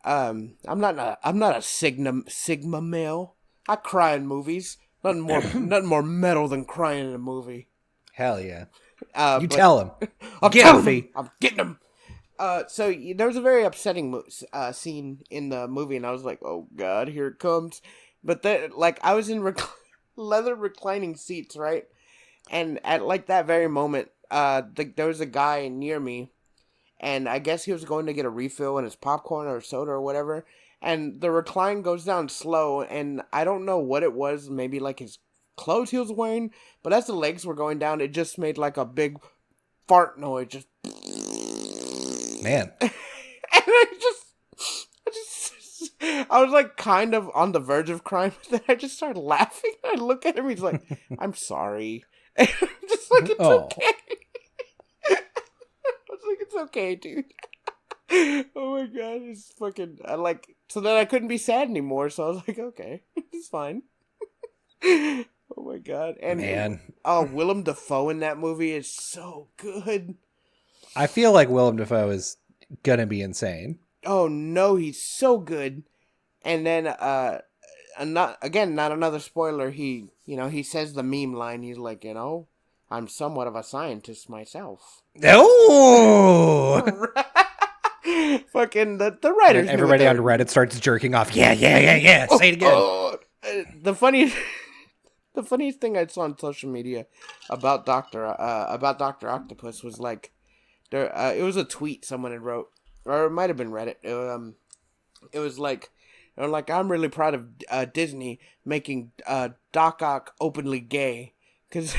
I'm not a sigma male. I cry in movies. Nothing more metal than crying in a movie. Hell yeah. Tell him. I'm getting him. So there was a very upsetting scene in the movie, and I was like, oh god, here it comes. But then, like, I was in leather reclining seats, right? And at like that very moment, there was a guy near me, and I guess he was going to get a refill in his popcorn or soda or whatever. And the recline goes down slow, and I don't know what it was. Maybe like his clothes he was wearing. But as the legs were going down, it just made like a big fart noise. Just man. And I was like kind of on the verge of crying, but then I just started laughing. I look at him, he's like, I'm sorry. And I'm just like, it's okay. I was like, it's okay, dude. Oh my god, it's fucking, so then I couldn't be sad anymore, so I was like, okay, it's fine. Oh my god. And man. Willem Dafoe in that movie is so good. I feel like Willem Dafoe is gonna be insane. Oh no, he's so good. And then not another spoiler, he says the meme line, he's like, I'm somewhat of a scientist myself. Oh. Fucking the writers. And everybody on Reddit starts jerking off. Yeah. Say it again. The The funniest thing I saw on social media about Doctor Octopus was like, it was a tweet someone had wrote, or it might have been Reddit. It was like, I'm really proud of Disney making Doc Ock openly gay, because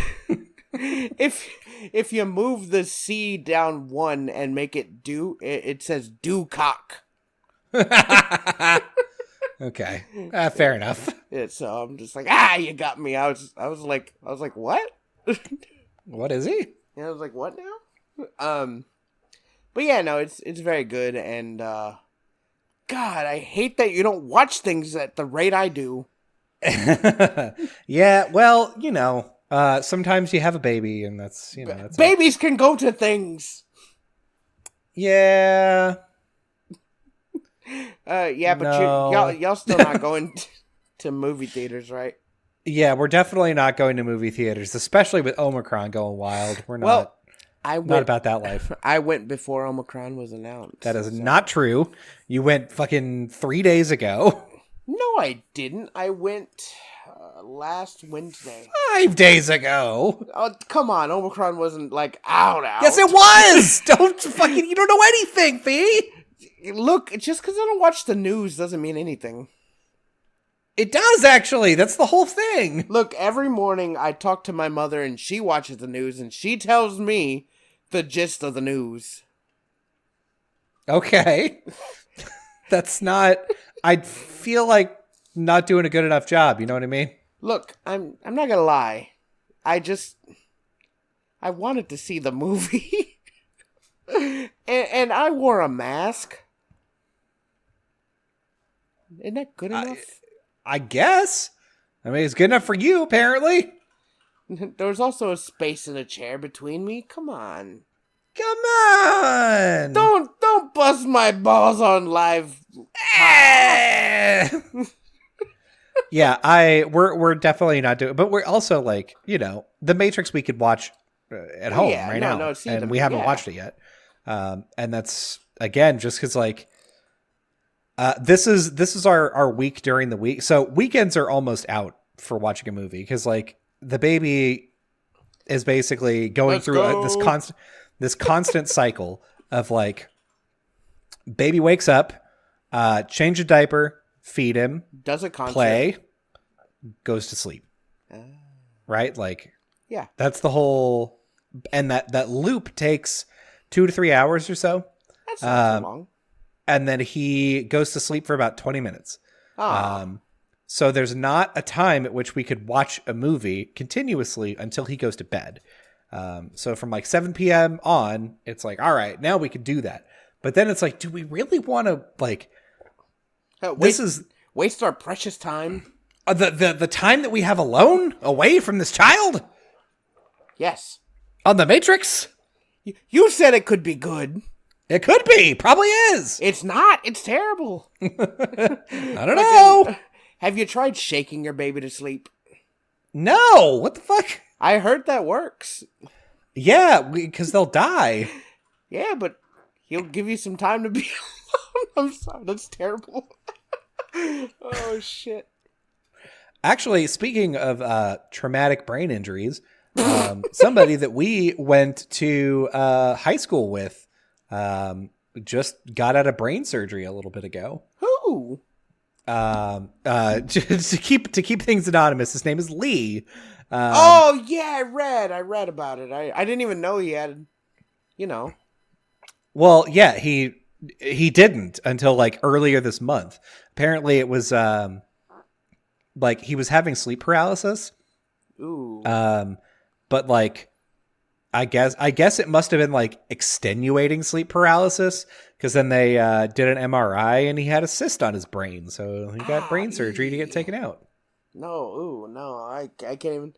if you move the C down one and make it do, it says do cock. Okay, fair enough. Yeah, so I'm just like, you got me. I was like, what? What is he? And I was like, what now? But yeah, no, it's very good, and God, I hate that you don't watch things at the rate I do. Yeah, well, sometimes you have a baby, and that's babies can go to things. Yeah. Yeah, but no. y'all still not going to movie theaters, right? Yeah, we're definitely not going to movie theaters, especially with Omicron going wild. We're not. Well, not about that life. I went before Omicron was announced. That is not true. You went fucking 3 days ago. No, I didn't. I went last Wednesday. 5 days ago. Oh, come on. Omicron wasn't like out. Yes, it was. You don't know anything, Fee. Look, just because I don't watch the news doesn't mean anything. It does, actually. That's the whole thing. Look, every morning I talk to my mother and she watches the news and she tells me the gist of the news. Okay. That's not... I feel like not doing a good enough job. You know what I mean? Look, I'm not gonna lie. I wanted to see the movie. and I wore a mask. Isn't that good enough? I guess. I mean, it's good enough for you, apparently. There was also a space in a chair between me. Come on. Come on. Don't bust my balls on live. Yeah, we're definitely not doing, but we're also like, The Matrix we could watch at home now, and we haven't watched it yet. And that's again just because like this is our week during the week, so weekends are almost out for watching a movie because like the baby is basically going through this constant cycle of like baby wakes up, change a diaper, feed him, does a concert, play, goes to sleep, right? Like yeah, that's the whole, and that loop takes 2 to 3 hours or so. That's not too long. And then he goes to sleep for about 20 minutes. So there's not a time at which we could watch a movie continuously until he goes to bed. So from like 7 p.m. on, it's like, all right, now we can do that. But then it's like, do we really want to like, waste our precious time? The time that we have alone away from this child? Yes. On The Matrix? You said it could be good. It could be. Probably is. It's not. It's terrible. I don't know. Have you tried shaking your baby to sleep? No. What the fuck? I heard that works. Yeah, because they'll die. Yeah, but he'll give you some time to be alone. I'm sorry. That's terrible. Oh, shit. Actually, speaking of traumatic brain injuries, somebody that we went to high school with just got out of brain surgery a little bit ago. Who? To keep things anonymous, his name is Lee. Oh yeah, I read about it. I didn't even know he had, Well, yeah, he didn't until like earlier this month. Apparently, it was like he was having sleep paralysis. Ooh. But like, I guess it must have been like extenuating sleep paralysis because then they did an MRI and he had a cyst on his brain, so he got brain surgery to get taken out. No, I can't even.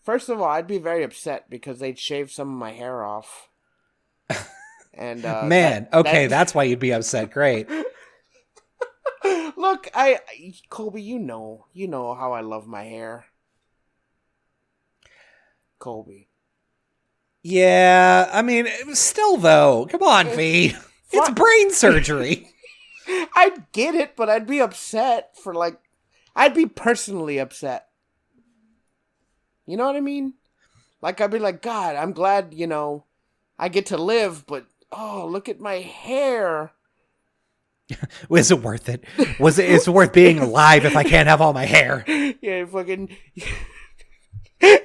First of all, I'd be very upset because they'd shave some of my hair off. And that's why you'd be upset. Great. Look, Colby, you know how I love my hair. Colby. Yeah, I mean, still though. Come on, V. It's brain surgery. I'd get it, but I'd be upset I'd be personally upset. You know what I mean? Like, I'd be like, God, I'm glad, I get to live, but, oh, look at my hair. Was it worth it? Is it worth being alive if I can't have all my hair? Yeah, fucking...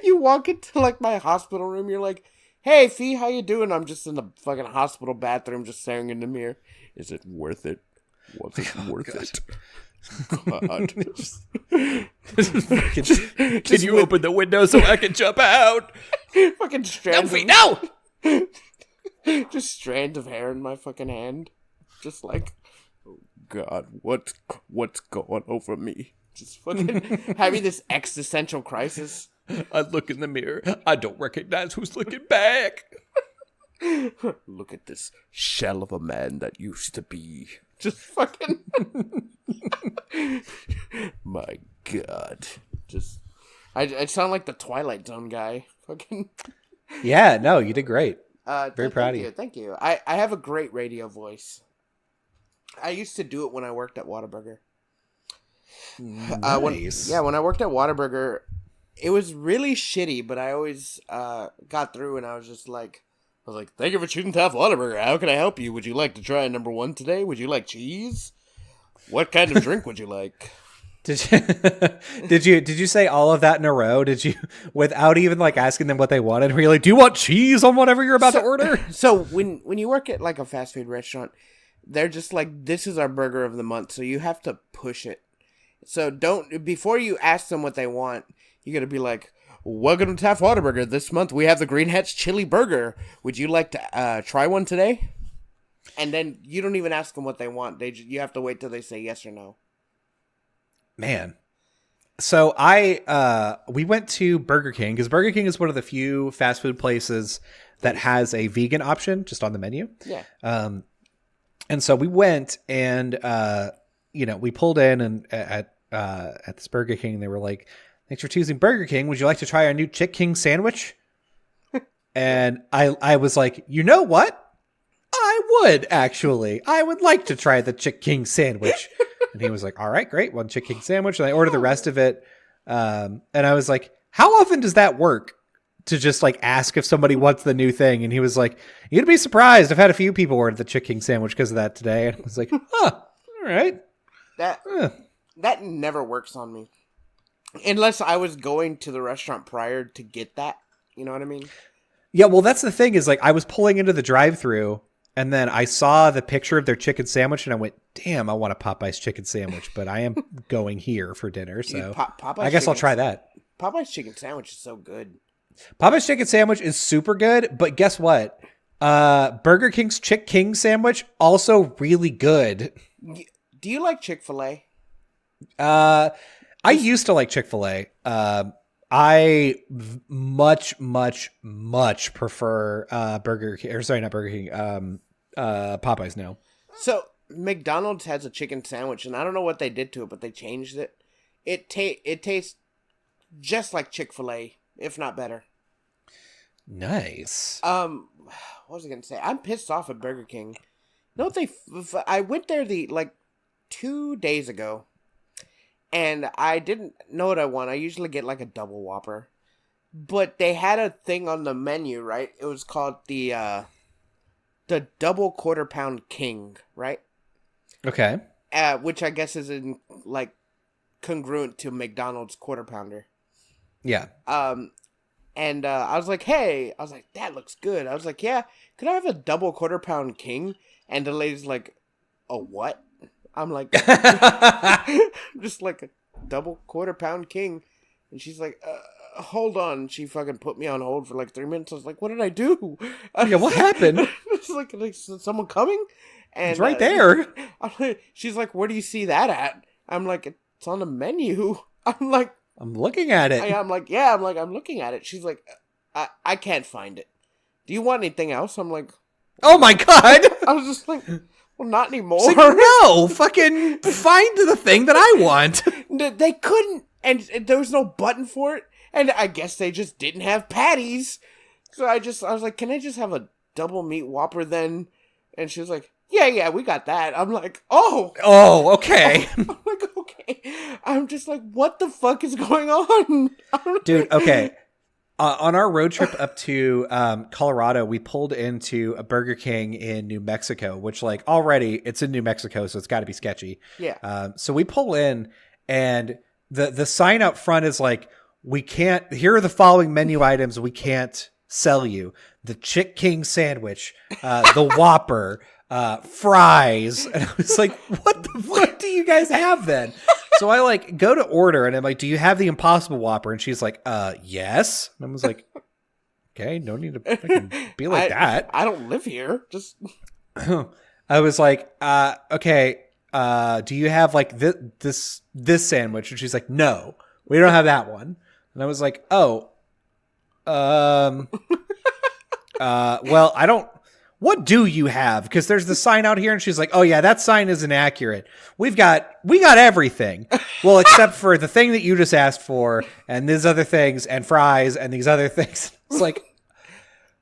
You walk into, like, my hospital room, you're like, hey, Fee, how you doing? I'm just in the fucking hospital bathroom just staring in the mirror. Is it worth it? Was it worth it? God. Can you open the window so I can jump out? Fucking strands. No! Just strands of hair in my fucking hand. Just like, oh God, what's going over me? Just fucking having this existential crisis. I look in the mirror. I don't recognize who's looking back. Look at this shell of a man that used to be. Just fucking. My God. Just. I sound like the Twilight Zone guy. Fucking. Yeah, no, you did great. Very proud of you. Thank you. I have a great radio voice. I used to do it when I worked at Whataburger. Nice. When I worked at Whataburger, it was really shitty, but I always got through, and I was like, thank you for choosing Taff Whataburger. How can I help you? Would you like to try number 1 today? Would you like cheese? What kind of drink would you like? Did you say all of that in a row? Did you, without even like asking them what they wanted? Were you like, do you want cheese on whatever you're about to order? So when you work at like a fast food restaurant, they're just like, this is our burger of the month, so you have to push it. So before you ask them what they want, you gotta be like, welcome to Taft Whataburger. This month we have the Green Hats Chili Burger. Would you like to try one today? And then you don't even ask them what they want. You have to wait till they say yes or no. Man. So we went to Burger King because Burger King is one of the few fast food places that has a vegan option just on the menu. Yeah. And so we went and we pulled in and at this Burger King. And they were like, thanks for choosing Burger King. Would you like to try our new Chick King sandwich? And I was like, you know what? I would actually. I would like to try the Chick King sandwich. And he was like, all right, great. One Chick King sandwich. And I ordered the rest of it. And I was like, how often does that work? To just like ask if somebody wants the new thing. And he was like, you'd be surprised. I've had a few people order the Chick King sandwich because of that today. And I was like, all right. That never works on me. Unless I was going to the restaurant prior to get that. You know what I mean? Yeah, well, that's the thing is like I was pulling into the drive-thru and then I saw the picture of their chicken sandwich and I went, damn, I want a Popeye's chicken sandwich, but I am going here for dinner. So Dude, I guess I'll try that. Popeye's chicken sandwich is so good. Popeye's chicken sandwich is super good, but guess what? Burger King's Chick King sandwich, also really good. Do you like Chick-fil-A? I used to like Chick-fil-A. I much prefer Burger King, or sorry, not Burger King, Popeyes now. So McDonald's has a chicken sandwich, and I don't know what they did to it, but they changed it. It tastes just like Chick-fil-A, if not better. Nice. What was I gonna say? I'm pissed off at Burger King. You know what I went there 2 days ago. And I didn't know what I want. I usually get like a double Whopper. But they had a thing on the menu, right? It was called the double quarter pound king, right? Okay. Which I guess is in congruent to McDonald's quarter pounder. Yeah. And I was like, hey, that looks good. I was like, yeah, could I have a double quarter pound king? And the lady's like, a what? I'm like, just like a double quarter pound king. And she's like, hold on. She fucking put me on hold for 3 minutes. I was like, what did I do? Yeah, what happened? It's like someone coming? And it's right there. She's like, where do you see that at? I'm like, it's on the menu. I'm like, I'm looking at it. I'm like, yeah, I'm looking at it. She's like, I can't find it. Do you want anything else? I'm like, oh my God. I was just like, well, not anymore. It's like, no, fucking find the thing that I want. They couldn't, and there was no button for it, and I guess they just didn't have patties. So I was like, can I just have a double meat Whopper then? And she was like, yeah, we got that. I'm like, oh, okay. I'm like, okay. I'm just like, what the fuck is going on? Dude, okay. On our road trip up to Colorado, we pulled into a Burger King in New Mexico, which like already it's in New Mexico, so it's got to be sketchy. Yeah. So we pull in, and the sign out front is like, we can't. Here are the following menu items we can't sell you: the Chick King sandwich, the Whopper, fries. And I was like, what the fuck do you guys have then? So I like go to order, and I'm like, do you have the Impossible Whopper? And she's like, yes. And I was like, okay, no need to fucking be like that. I don't live here. Just I was like, okay, do you have like this sandwich? And she's like, no, we don't have that one. And I was like, oh, well, I don't. What do you have? Because there's the sign out here, and she's like, "Oh yeah, that sign isn't accurate. We got everything. Well, except for the thing that you just asked for, and these other things, and fries, and these other things." It's like,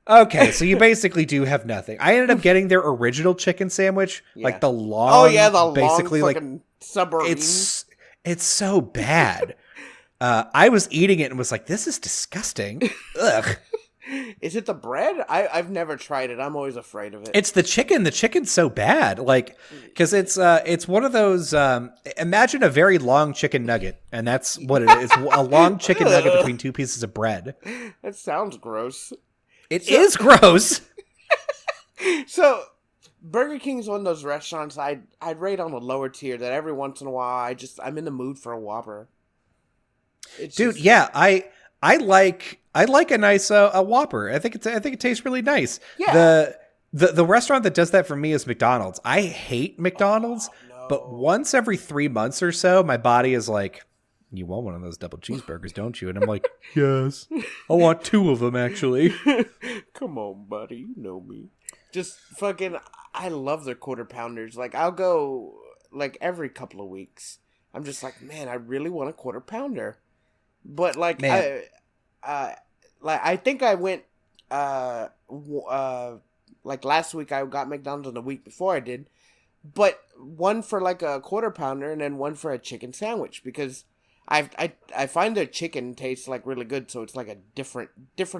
okay, so you basically do have nothing. I ended up getting their original chicken sandwich, like the long. Oh yeah, the basically long like submarine. it's so bad. I was eating it and was like, "This is disgusting." Ugh. Is it the bread? I've never tried it. I'm always afraid of it. It's the chicken. The chicken's so bad, like, because it's one of those. Imagine a very long chicken nugget, and that's what it is. A long chicken nugget between two pieces of bread. That sounds gross. It is gross. So, Burger King's one of those restaurants I'd rate on the lower tier. That every once in a while, I'm in the mood for a Whopper. Dude, yeah, I like a nice a Whopper. I think it tastes really nice. Yeah. The restaurant that does that for me is McDonald's. I hate McDonald's, but once every 3 months or so, my body is like, "You want one of those double cheeseburgers, don't you?" And I'm like, "Yes, I want 2 of them actually." Come on, buddy, you know me. Just fucking, I love their quarter pounders. Like I'll go like every couple of weeks. I'm just like, man, I really want a quarter pounder. But like I think I went like last week I got McDonald's, and the week before I did, but one for like a quarter pounder and then one for a chicken sandwich, because I find their chicken tastes like really good, so it's like a different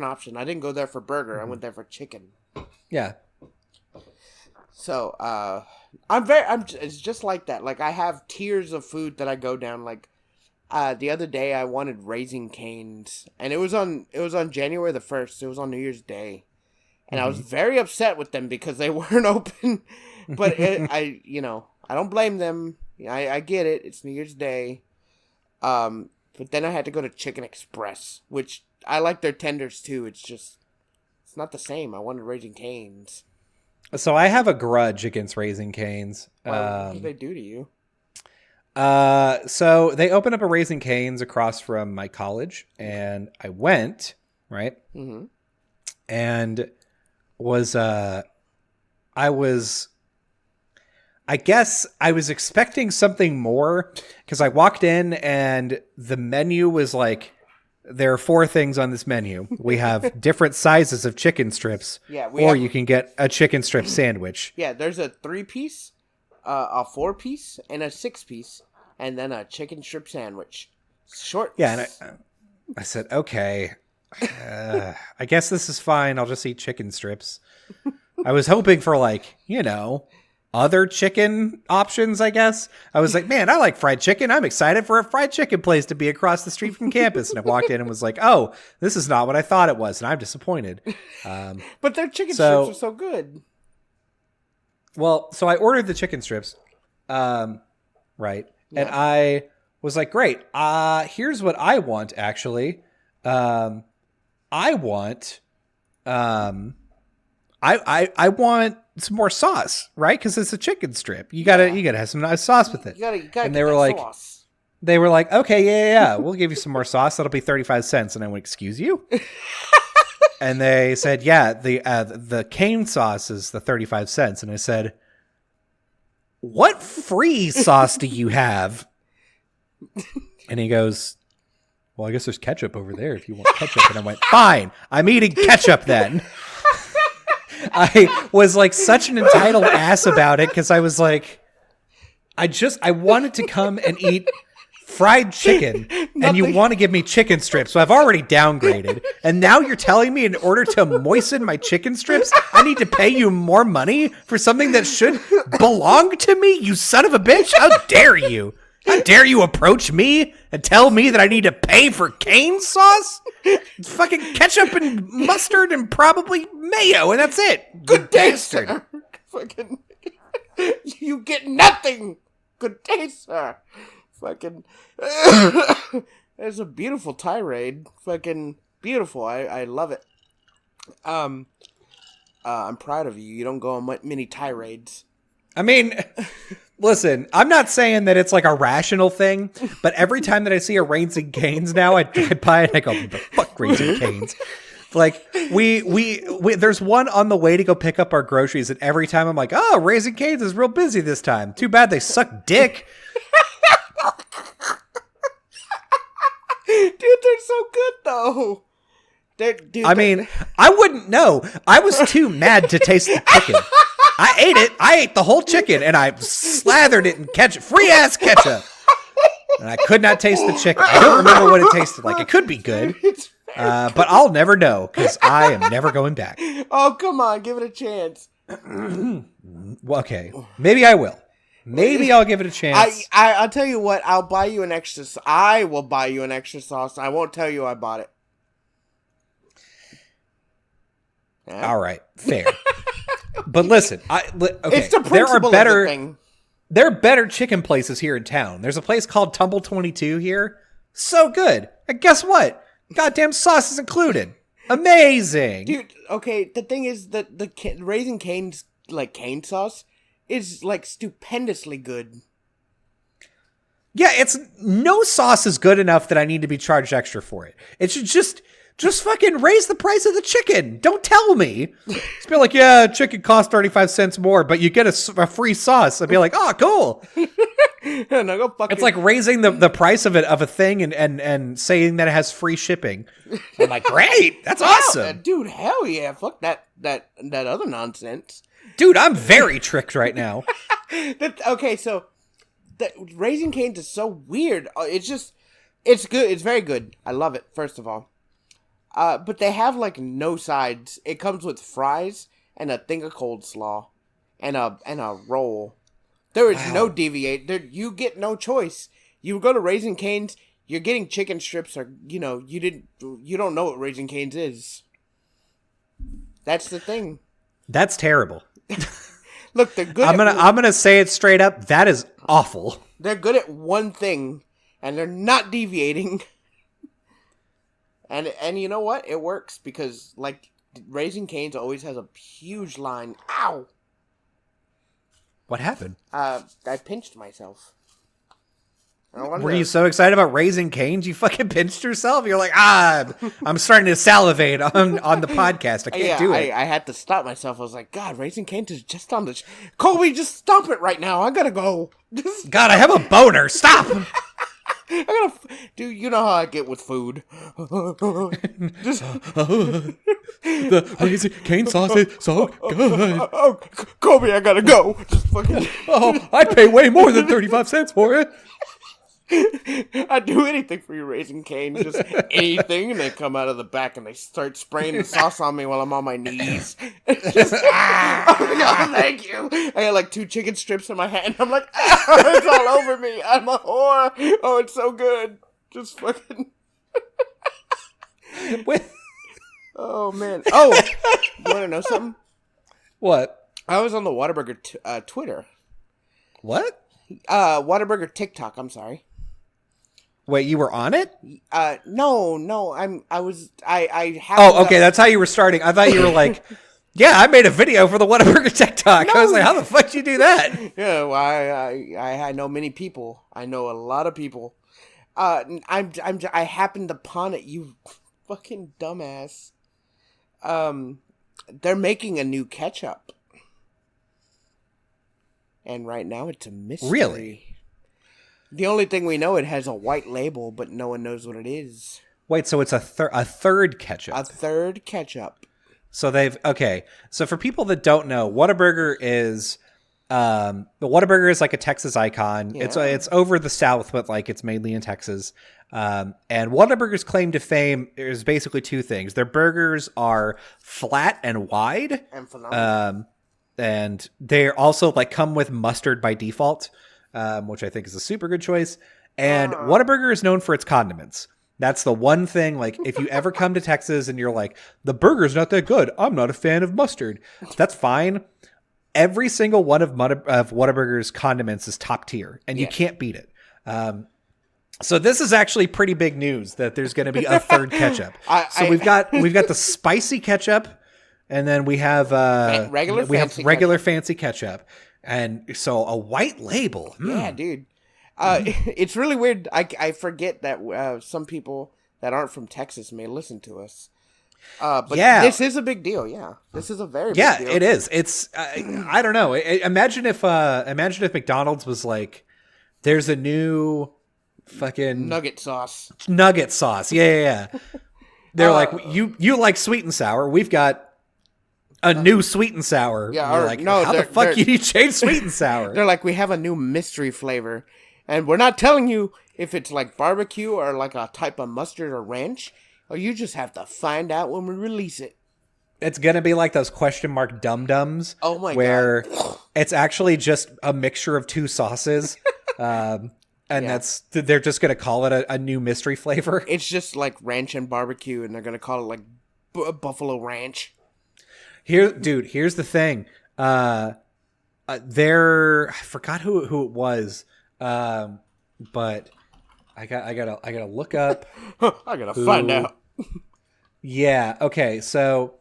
option. I didn't go there for burger, I went there for chicken. Yeah. So it's just like that. Like I have tiers of food that I go down. Like the other day I wanted Raising Cane's, and it was on January the 1st. It was on New Year's Day, and I was very upset with them because they weren't open. But I don't blame them. I get it. It's New Year's Day. But then I had to go to Chicken Express, which I like their tenders too. It's not the same. I wanted Raising Cane's. So I have a grudge against Raising Cane's. What did they do to you? So they opened up a Raising Cane's across from my college, and I went, right? Mm-hmm. And I guess I was expecting something more, because I walked in and the menu was like, there are 4 things on this menu. We have different sizes of chicken strips, you can get a chicken strip sandwich. Yeah, there's a 3-piece, a 4-piece, and a 6-piece, and then a chicken strip sandwich. Short. Yeah, and I said, okay, I guess this is fine. I'll just eat chicken strips. I was hoping for other chicken options, I guess. I was like, man, I like fried chicken. I'm excited for a fried chicken place to be across the street from campus. And I walked in and was like, oh, this is not what I thought it was. And I'm disappointed. But their chicken strips are so good. Well, so I ordered the chicken strips. Right. Yeah. And I was like, great. Here's what I want, actually. I want some more sauce, right? Because it's a chicken strip. You gotta have some nice sauce with it. You gotta and they were like, sauce. They were like, okay, yeah, we'll give you some more sauce. That'll be 35 cents. And I went, excuse you? And they said, yeah, the cane sauce is the 35 cents. And I said, what free sauce do you have? And he goes, well, I guess there's ketchup over there if you want ketchup. And I went, fine, I'm eating ketchup then. I was like such an entitled ass about it, because I was like, I wanted to come and eat fried chicken and you want to give me chicken strips. So I've already downgraded. And now you're telling me in order to moisten my chicken strips, I need to pay you more money for something that should belong to me? You son of a bitch. How dare you? How dare you approach me and tell me that I need to pay for cane sauce? It's fucking ketchup and mustard and probably mayo, and that's it. Good day, sir. Fucking, you get nothing. Good day, sir. Fucking, it's a beautiful tirade. Fucking beautiful. I love it. I'm proud of you. You don't go on many tirades. I mean, listen, I'm not saying that it's like a rational thing, but every time that I see a Raising Cane's now, I drive by and I go, what the fuck, Raising Cane's? Like, we there's one on the way to go pick up our groceries, and every time I'm like, oh, Raising Cane's is real busy this time. Too bad they suck dick. Dude, they're so good, though. I mean, I wouldn't know. I was too mad to taste the chicken. I ate it. I ate the whole chicken, and I slathered it in ketchup. Free-ass ketchup. And I could not taste the chicken. I don't remember what it tasted like. It could be good. But I'll never know, because I am never going back. Oh, come on. Give it a chance. Okay. Maybe I will. Maybe I'll give it a chance. I'll tell you what. I'll buy you an extra. I will buy you an extra sauce. I won't tell you I bought it. Yeah. All right. Fair. But listen, okay. It's the principle of the thing. There are better chicken places here in town. There's a place called Tumble 22 here. So good. And guess what? Goddamn sauce is included. Amazing. Dude, okay, the thing is that the Raising Cane's, like, cane sauce is, like, stupendously good. Yeah, no sauce is good enough that I need to be charged extra for it. It should just fucking raise the price of the chicken. Don't tell me. Just be like, yeah, chicken costs 35 cents more, but you get a free sauce. I'd be like, oh, cool. No, go fuck it's like raising the price of a thing and saying that it has free shipping. I'm like, great. That's awesome. Dude, hell yeah. Fuck that other nonsense. Dude, I'm very tricked right now. Okay, so Raising Cane's is so weird. It's good. It's very good. I love it, first of all. But they have, like, no sides. It comes with fries and a thing of coleslaw and a roll. There is no deviate. You get no choice. You go to Raising Cane's, you're getting chicken strips, or you don't know what Raising Cane's is. That's the thing. That's terrible. Look, they're good. I'm gonna say it straight up. That is awful. They're good at one thing, and they're not deviating. And you know what? It works because, like, Raising Cane's always has a huge line. Ow! What happened? I pinched myself. Were you so excited about Raising Cane's you fucking pinched yourself? You're like, I'm starting to salivate on the podcast. I can't do it. I had to stop myself. I was like, God, Raising Cane's is just on the... Colby, just stop it right now. I gotta go. God, I have a boner. Stop! Dude, you know how I get with food. The Raising Cane sauce is so good. Oh, Kobe, I gotta go. Just fucking... Oh, I'd pay way more than 35 cents for it. I'd do anything for you, Raising Cane. Just anything. And they come out of the back and they start spraying the sauce on me while I'm on my knees. Just, oh, God, thank you. I got like 2 chicken strips in my hand. I'm like, it's all over me. I'm a whore. Oh, it's so good. Just fucking... Oh, man. Oh, you want to know something? What? I was on the Whataburger Twitter. What? Whataburger TikTok, I'm sorry. Wait, you were on it? No, I was. Oh, okay, that's how you were starting. I thought you were like, yeah, I made a video for the Whataburger TikTok. No. I was like, how the fuck did you do that? Yeah, well, I know many people. I know a lot of people. I happened upon it, you fucking dumbass. They're making a new ketchup. And right now it's a mystery. Really? The only thing we know, it has a white label, but no one knows what it is. Wait, so it's a third ketchup? A third ketchup. So so for people that don't know, Whataburger is But Whataburger is like a Texas icon. Yeah. It's over the South, but like it's mainly in Texas. And Whataburger's claim to fame is basically two things. Their burgers are flat and wide, And phenomenal. and they're also like come with mustard by default, which I think is a super good choice. And Whataburger is known for its condiments. That's the one thing, like, if you ever come to Texas and you're like, the burger's not that good, I'm not a fan of mustard. That's fine. Every single one of Whataburger's condiments is top tier, and you can't beat it. So this is actually pretty big news that there's going to be a third ketchup. We've got the spicy ketchup, and then we have regular fancy ketchup, and so a white label. Yeah, dude. It's really weird. I forget that some people that aren't from Texas may listen to us. But this is a big deal. Yeah, this is a very big deal. Yeah, it is. It's I don't know. Imagine if McDonald's was like, there's a new fucking nugget sauce. Yeah. They're like, you like sweet and sour. We've got a new sweet and sour. Yeah, you're like, no, how the fuck you change sweet and sour? They're like, we have a new mystery flavor, and we're not telling you if it's like barbecue or like a type of mustard or ranch. Or you just have to find out when we release it. It's going to be like those question mark dum-dums. Oh my God. Where it's actually just a mixture of two sauces. And they're just going to call it a new mystery flavor. It's just like ranch and barbecue, and they're going to call it like Buffalo Ranch. Here's the thing. I forgot who it was. But I gotta look up. I gotta find out. Yeah. Okay. So,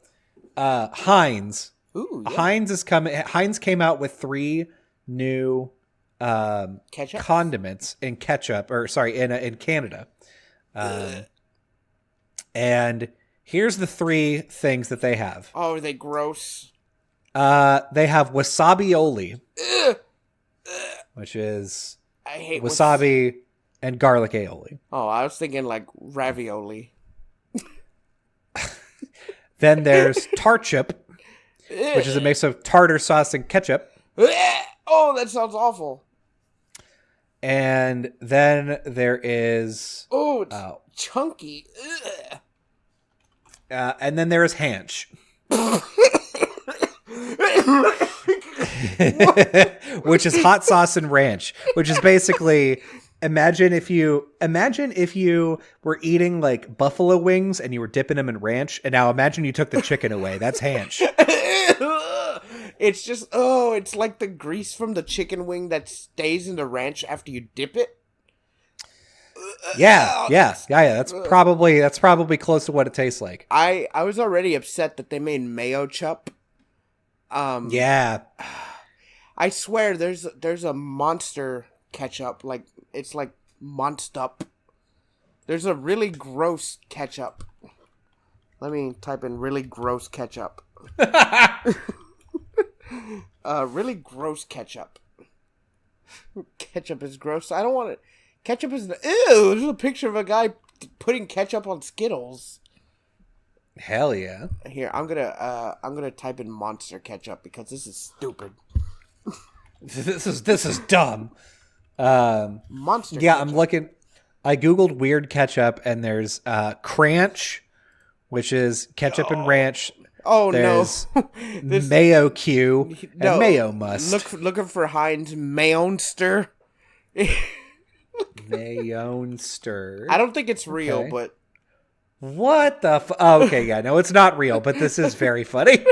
Heinz. Ooh, yeah. Heinz is coming. Heinz came out with 3 new condiments in ketchup, in Canada. And here's the 3 things that they have. Oh, are they gross? They have wasabi-oli, which is I hate wasabi and garlic aioli. Oh, I was thinking like ravioli. Then there's tarchip, which is a mix of tartar sauce and ketchup. Oh, that sounds awful. And then there is... Oh, it's chunky. And then there is Hanch. Which is hot sauce and ranch. Which is basically... Imagine if you were eating like buffalo wings and you were dipping them in ranch, and now imagine you took the chicken away. That's Hanch. It's just it's like the grease from the chicken wing that stays in the ranch after you dip it. Yeah. That's probably close to what it tastes like. I was already upset that they made mayo chup. Yeah. I swear there's a monster ketchup, like it's like Monstup. There's a really gross ketchup. Let me type in really gross ketchup. Really gross ketchup. Ketchup is gross. I don't want it. Ketchup is ew. There's a picture of a guy putting ketchup on Skittles. Hell yeah. Here, I'm gonna type in monster ketchup because this is stupid. This is dumb. Monster. Yeah, ketchup. I'm looking. I googled weird ketchup, and there's Cranch, which is ketchup and ranch. Oh, there's no! Mayo Q and Mayo Must. Looking for Heinz Mayonster. Mayonster. I don't think it's real, but what the? Oh, okay, yeah, no, it's not real, but this is very funny.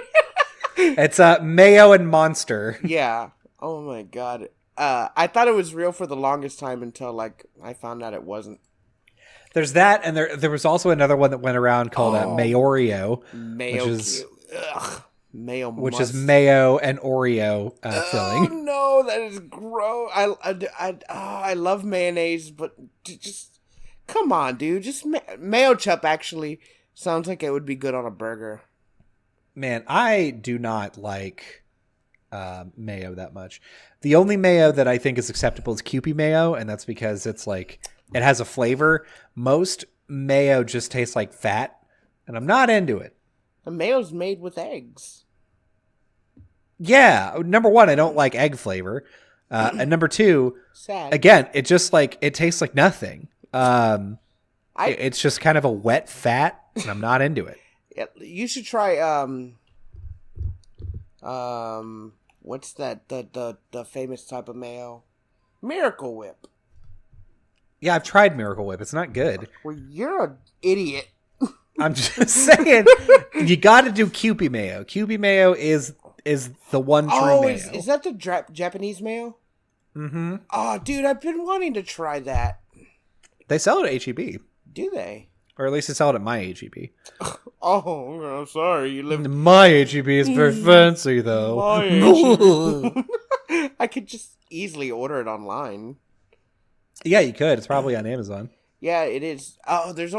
It's Mayo and Monster. Yeah. Oh my God. I thought it was real for the longest time until like I found out it wasn't. There's that, and there was also another one that went around called Mayoreo, which is mayo and Oreo filling. Oh no, that is gross. I love mayonnaise, but just come on, dude. Just mayo chup actually sounds like it would be good on a burger. Man, I do not like mayo that much. The only mayo that I think is acceptable is Kewpie mayo, and that's because it's like it has a flavor. Most mayo just tastes like fat, and I'm not into it. The mayo's made with eggs. Yeah, number one, I don't like egg flavor, and number two, Sad. again, it just like it tastes like nothing. I It's just kind of a wet fat, and I'm not into it. You should try what's that the famous type of mayo? Miracle Whip. Yeah, I've tried Miracle Whip. It's not good. Well, you're an idiot. I'm just saying, you got to do Kewpie mayo. Kewpie mayo is the one true mayo. Is that the Japanese mayo? Mm-hmm. Oh, dude, I've been wanting to try that. They sell it at HEB. Do they? Or at least they sell it at my HEB. Oh, I'm sorry. You live. My HEB is very fancy, though. My HEB. I could just easily order it online. Yeah, you could. It's probably on Amazon. Yeah, it is. Oh, there's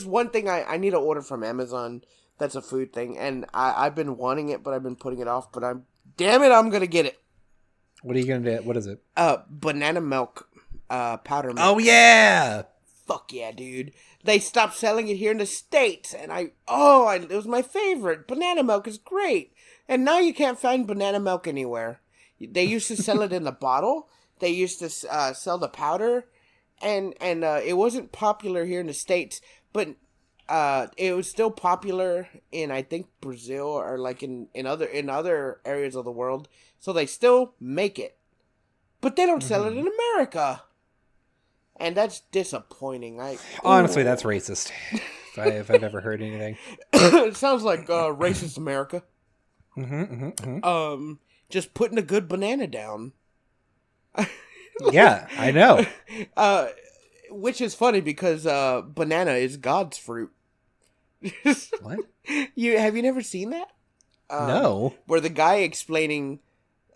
one thing I need to order from Amazon that's a food thing, and I've been wanting it, but I've been putting it off, but I'm gonna get it. What are you gonna do? What is it? Banana milk, powder milk. Oh, yeah! Fuck yeah, dude. They stopped selling it here in the States, and it was my favorite. Banana milk is great. And now you can't find banana milk anywhere. They used to sell it in the bottle. They used to sell the powder. And it wasn't popular here in the States, but it was still popular in, I think, Brazil or like in other areas of the world. So they still make it. But they don't sell it in America. And that's disappointing. Honestly, that's racist. if I've ever heard anything. It sounds like racist America. Mm-hmm. Just putting a good banana down. Yeah, I know. Which is funny because banana is God's fruit. What? Have you never seen that? No. Where the guy explaining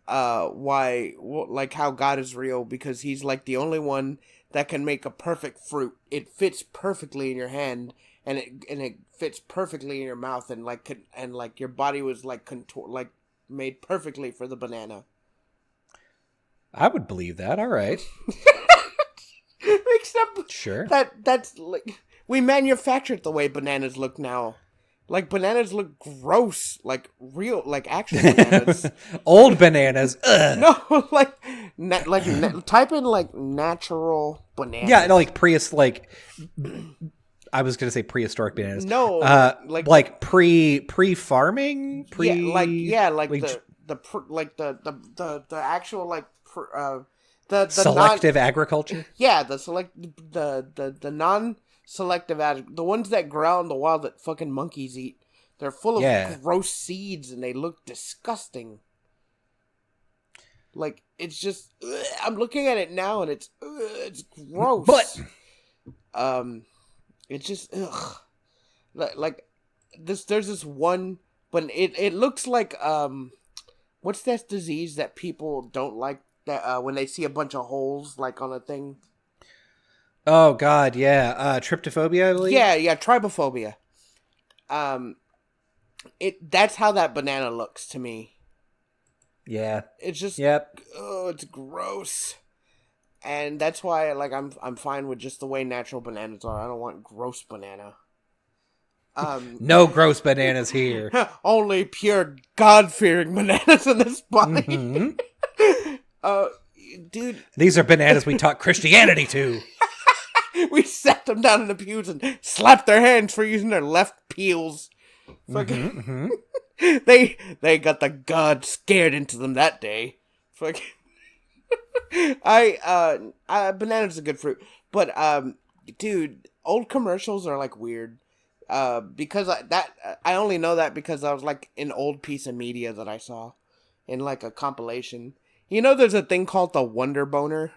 why, like how God is real, because he's like the only one that can make a perfect fruit. It fits perfectly in your hand, and it fits perfectly in your mouth, and like your body was like made perfectly for the banana. I would believe that. All right. Except sure. That's like we manufactured the way bananas look now. Like bananas look gross, like real, like actual bananas. Old bananas. Ugh. No, type in like natural bananas. Yeah, no, like I was gonna say prehistoric bananas. No, like pre-farming, the actual like the selective agriculture. Yeah, the non-selective the ones that grow in the wild that fucking monkeys eat. They're full of gross seeds and they look disgusting. Like it's just I'm looking at it now and it's gross. But it's just like this. There's this one, but it looks like what's that disease that people don't like that when they see a bunch of holes like on a thing. Oh God, yeah, tryptophobia, I believe. Yeah, trypophobia. That's how that banana looks to me. Yeah, it's just it's gross, and that's why like I'm fine with just the way natural bananas are. I don't want gross banana. No gross bananas here. Only pure God-fearing bananas in this body. Mm-hmm. Dude, these are bananas we taught Christianity to. We sat them down in the pews and slapped their hands for using their left peels. Fucking, they got the God scared into them that day. Fucking, banana's a good fruit, but dude, old commercials are like weird. Because I only know that because I was like an old piece of media that I saw in like a compilation. You know, there's a thing called the Wonder Boner.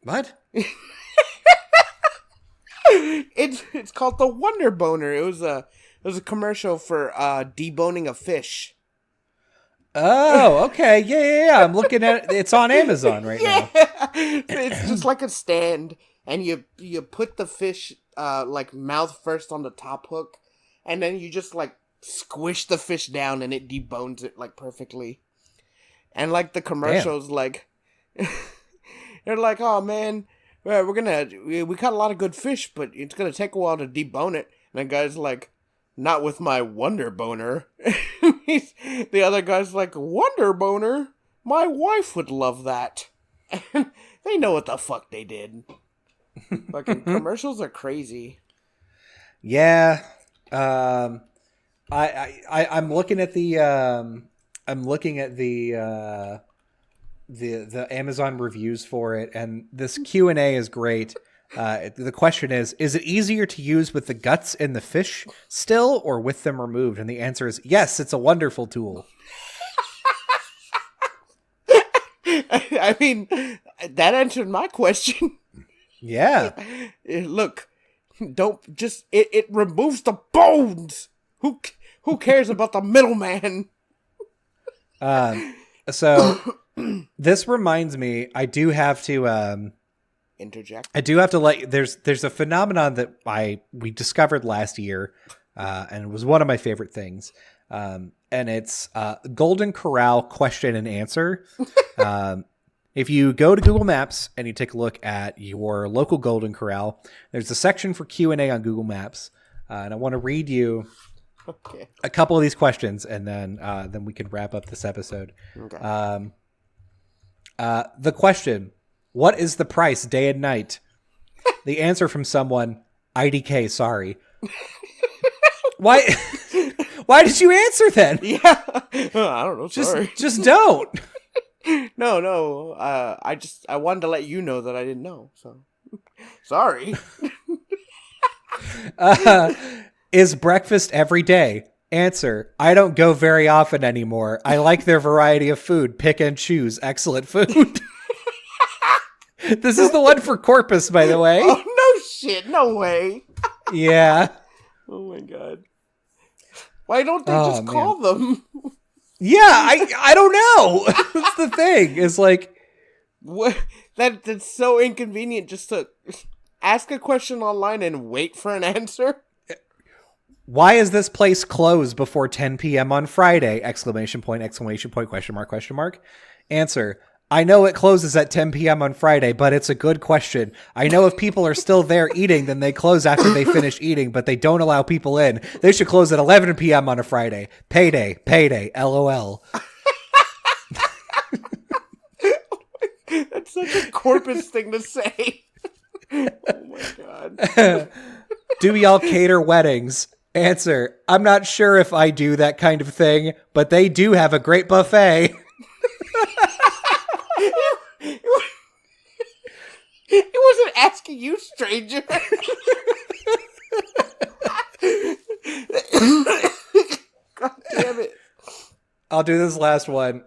What? It's called the Wonder Boner. It was a commercial for deboning a fish. Oh, okay. Yeah. I'm looking at it. It's on Amazon right now. It's just like a stand, and you put the fish like mouth first on the top hook, and then you just like squish the fish down, and it debones it like perfectly. And like the commercials, like they're like, "Oh man, we caught a lot of good fish, but it's gonna take a while to debone it." And the guy's like, "Not with my Wonder Boner." The other guy's like, Wonder Boner? My wife would love that. And they know what the fuck they did. Fucking commercials are crazy. Yeah. I'm looking at the the Amazon reviews for it, and this Q&A is great. The question is it easier to use with the guts in the fish still or with them removed? And the answer is yes, it's a wonderful tool. I mean, that answered my question. Yeah. Look, don't just, it removes the bones. Who cares about the middleman? So this reminds me, I do have to interject. I do have to there's a phenomenon that we discovered last year, and it was one of my favorite things. And it's Golden Corral question and answer. If you go to Google Maps and you take a look at your local Golden Corral, there's a section for Q&A on Google Maps. And I want to read you a couple of these questions, and then we can wrap up this episode. Okay. The question, what is the price day and night? The answer from someone, IDK, sorry. Why did you answer then? Yeah. I don't know. Sorry. Just don't. No. I wanted to let you know that I didn't know. So sorry. Is breakfast every day? Answer, I don't go very often anymore. I like their variety of food. Pick and choose. Excellent food. This is the one for Corpus, by the way. Oh, no shit. No way. Yeah. Oh my god. Why don't they just call them? Yeah, I don't know. That's the thing. It's like, what? That's so inconvenient just to ask a question online and wait for an answer. Why is this place closed before 10 p.m. on Friday? Exclamation point, question mark. Answer, I know it closes at 10 p.m. on Friday, but it's a good question. I know if people are still there eating, then they close after they finish eating, but they don't allow people in. They should close at 11 p.m. on a Friday. Payday, LOL. That's such a Corpus thing to say. Oh my god. Do y'all cater weddings? Answer, I'm not sure if I do that kind of thing, but they do have a great buffet. He wasn't asking you, stranger. God damn it. I'll do this last one.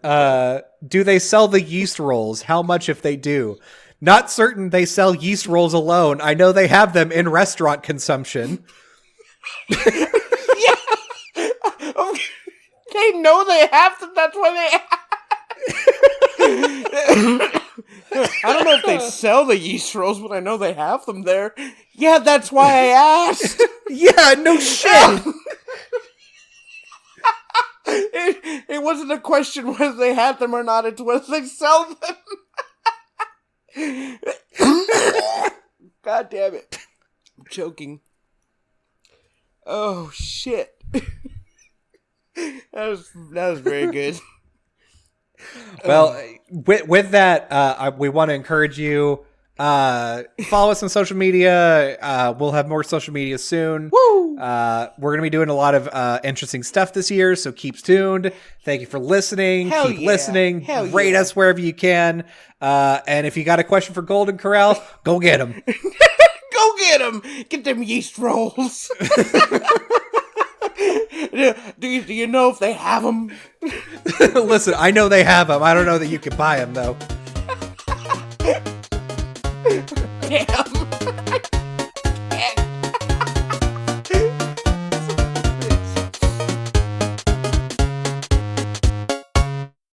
Do they sell the yeast rolls? How much if they do? Not certain they sell yeast rolls alone. I know they have them in restaurant consumption. Yeah. Okay. They know they have them. That's why they I don't know if they sell the yeast rolls, but I know they have them there. Yeah, that's why I asked. Yeah, no shit. It wasn't a question whether they had them or not. It's whether they sell them. God damn it. I'm choking. Oh, shit. That was very good. Well, with that, we want to encourage you. Follow us on social media. We'll have more social media soon. Woo! We're going to be doing a lot of interesting stuff this year, so keep tuned. Thank you for listening. Keep listening. Rate us wherever you can. And if you got a question for Golden Corral, go get them. Go get them. Get them yeast rolls. Do you know if they have them? Listen, I know they have them. I don't know that you can buy them, though. Damn.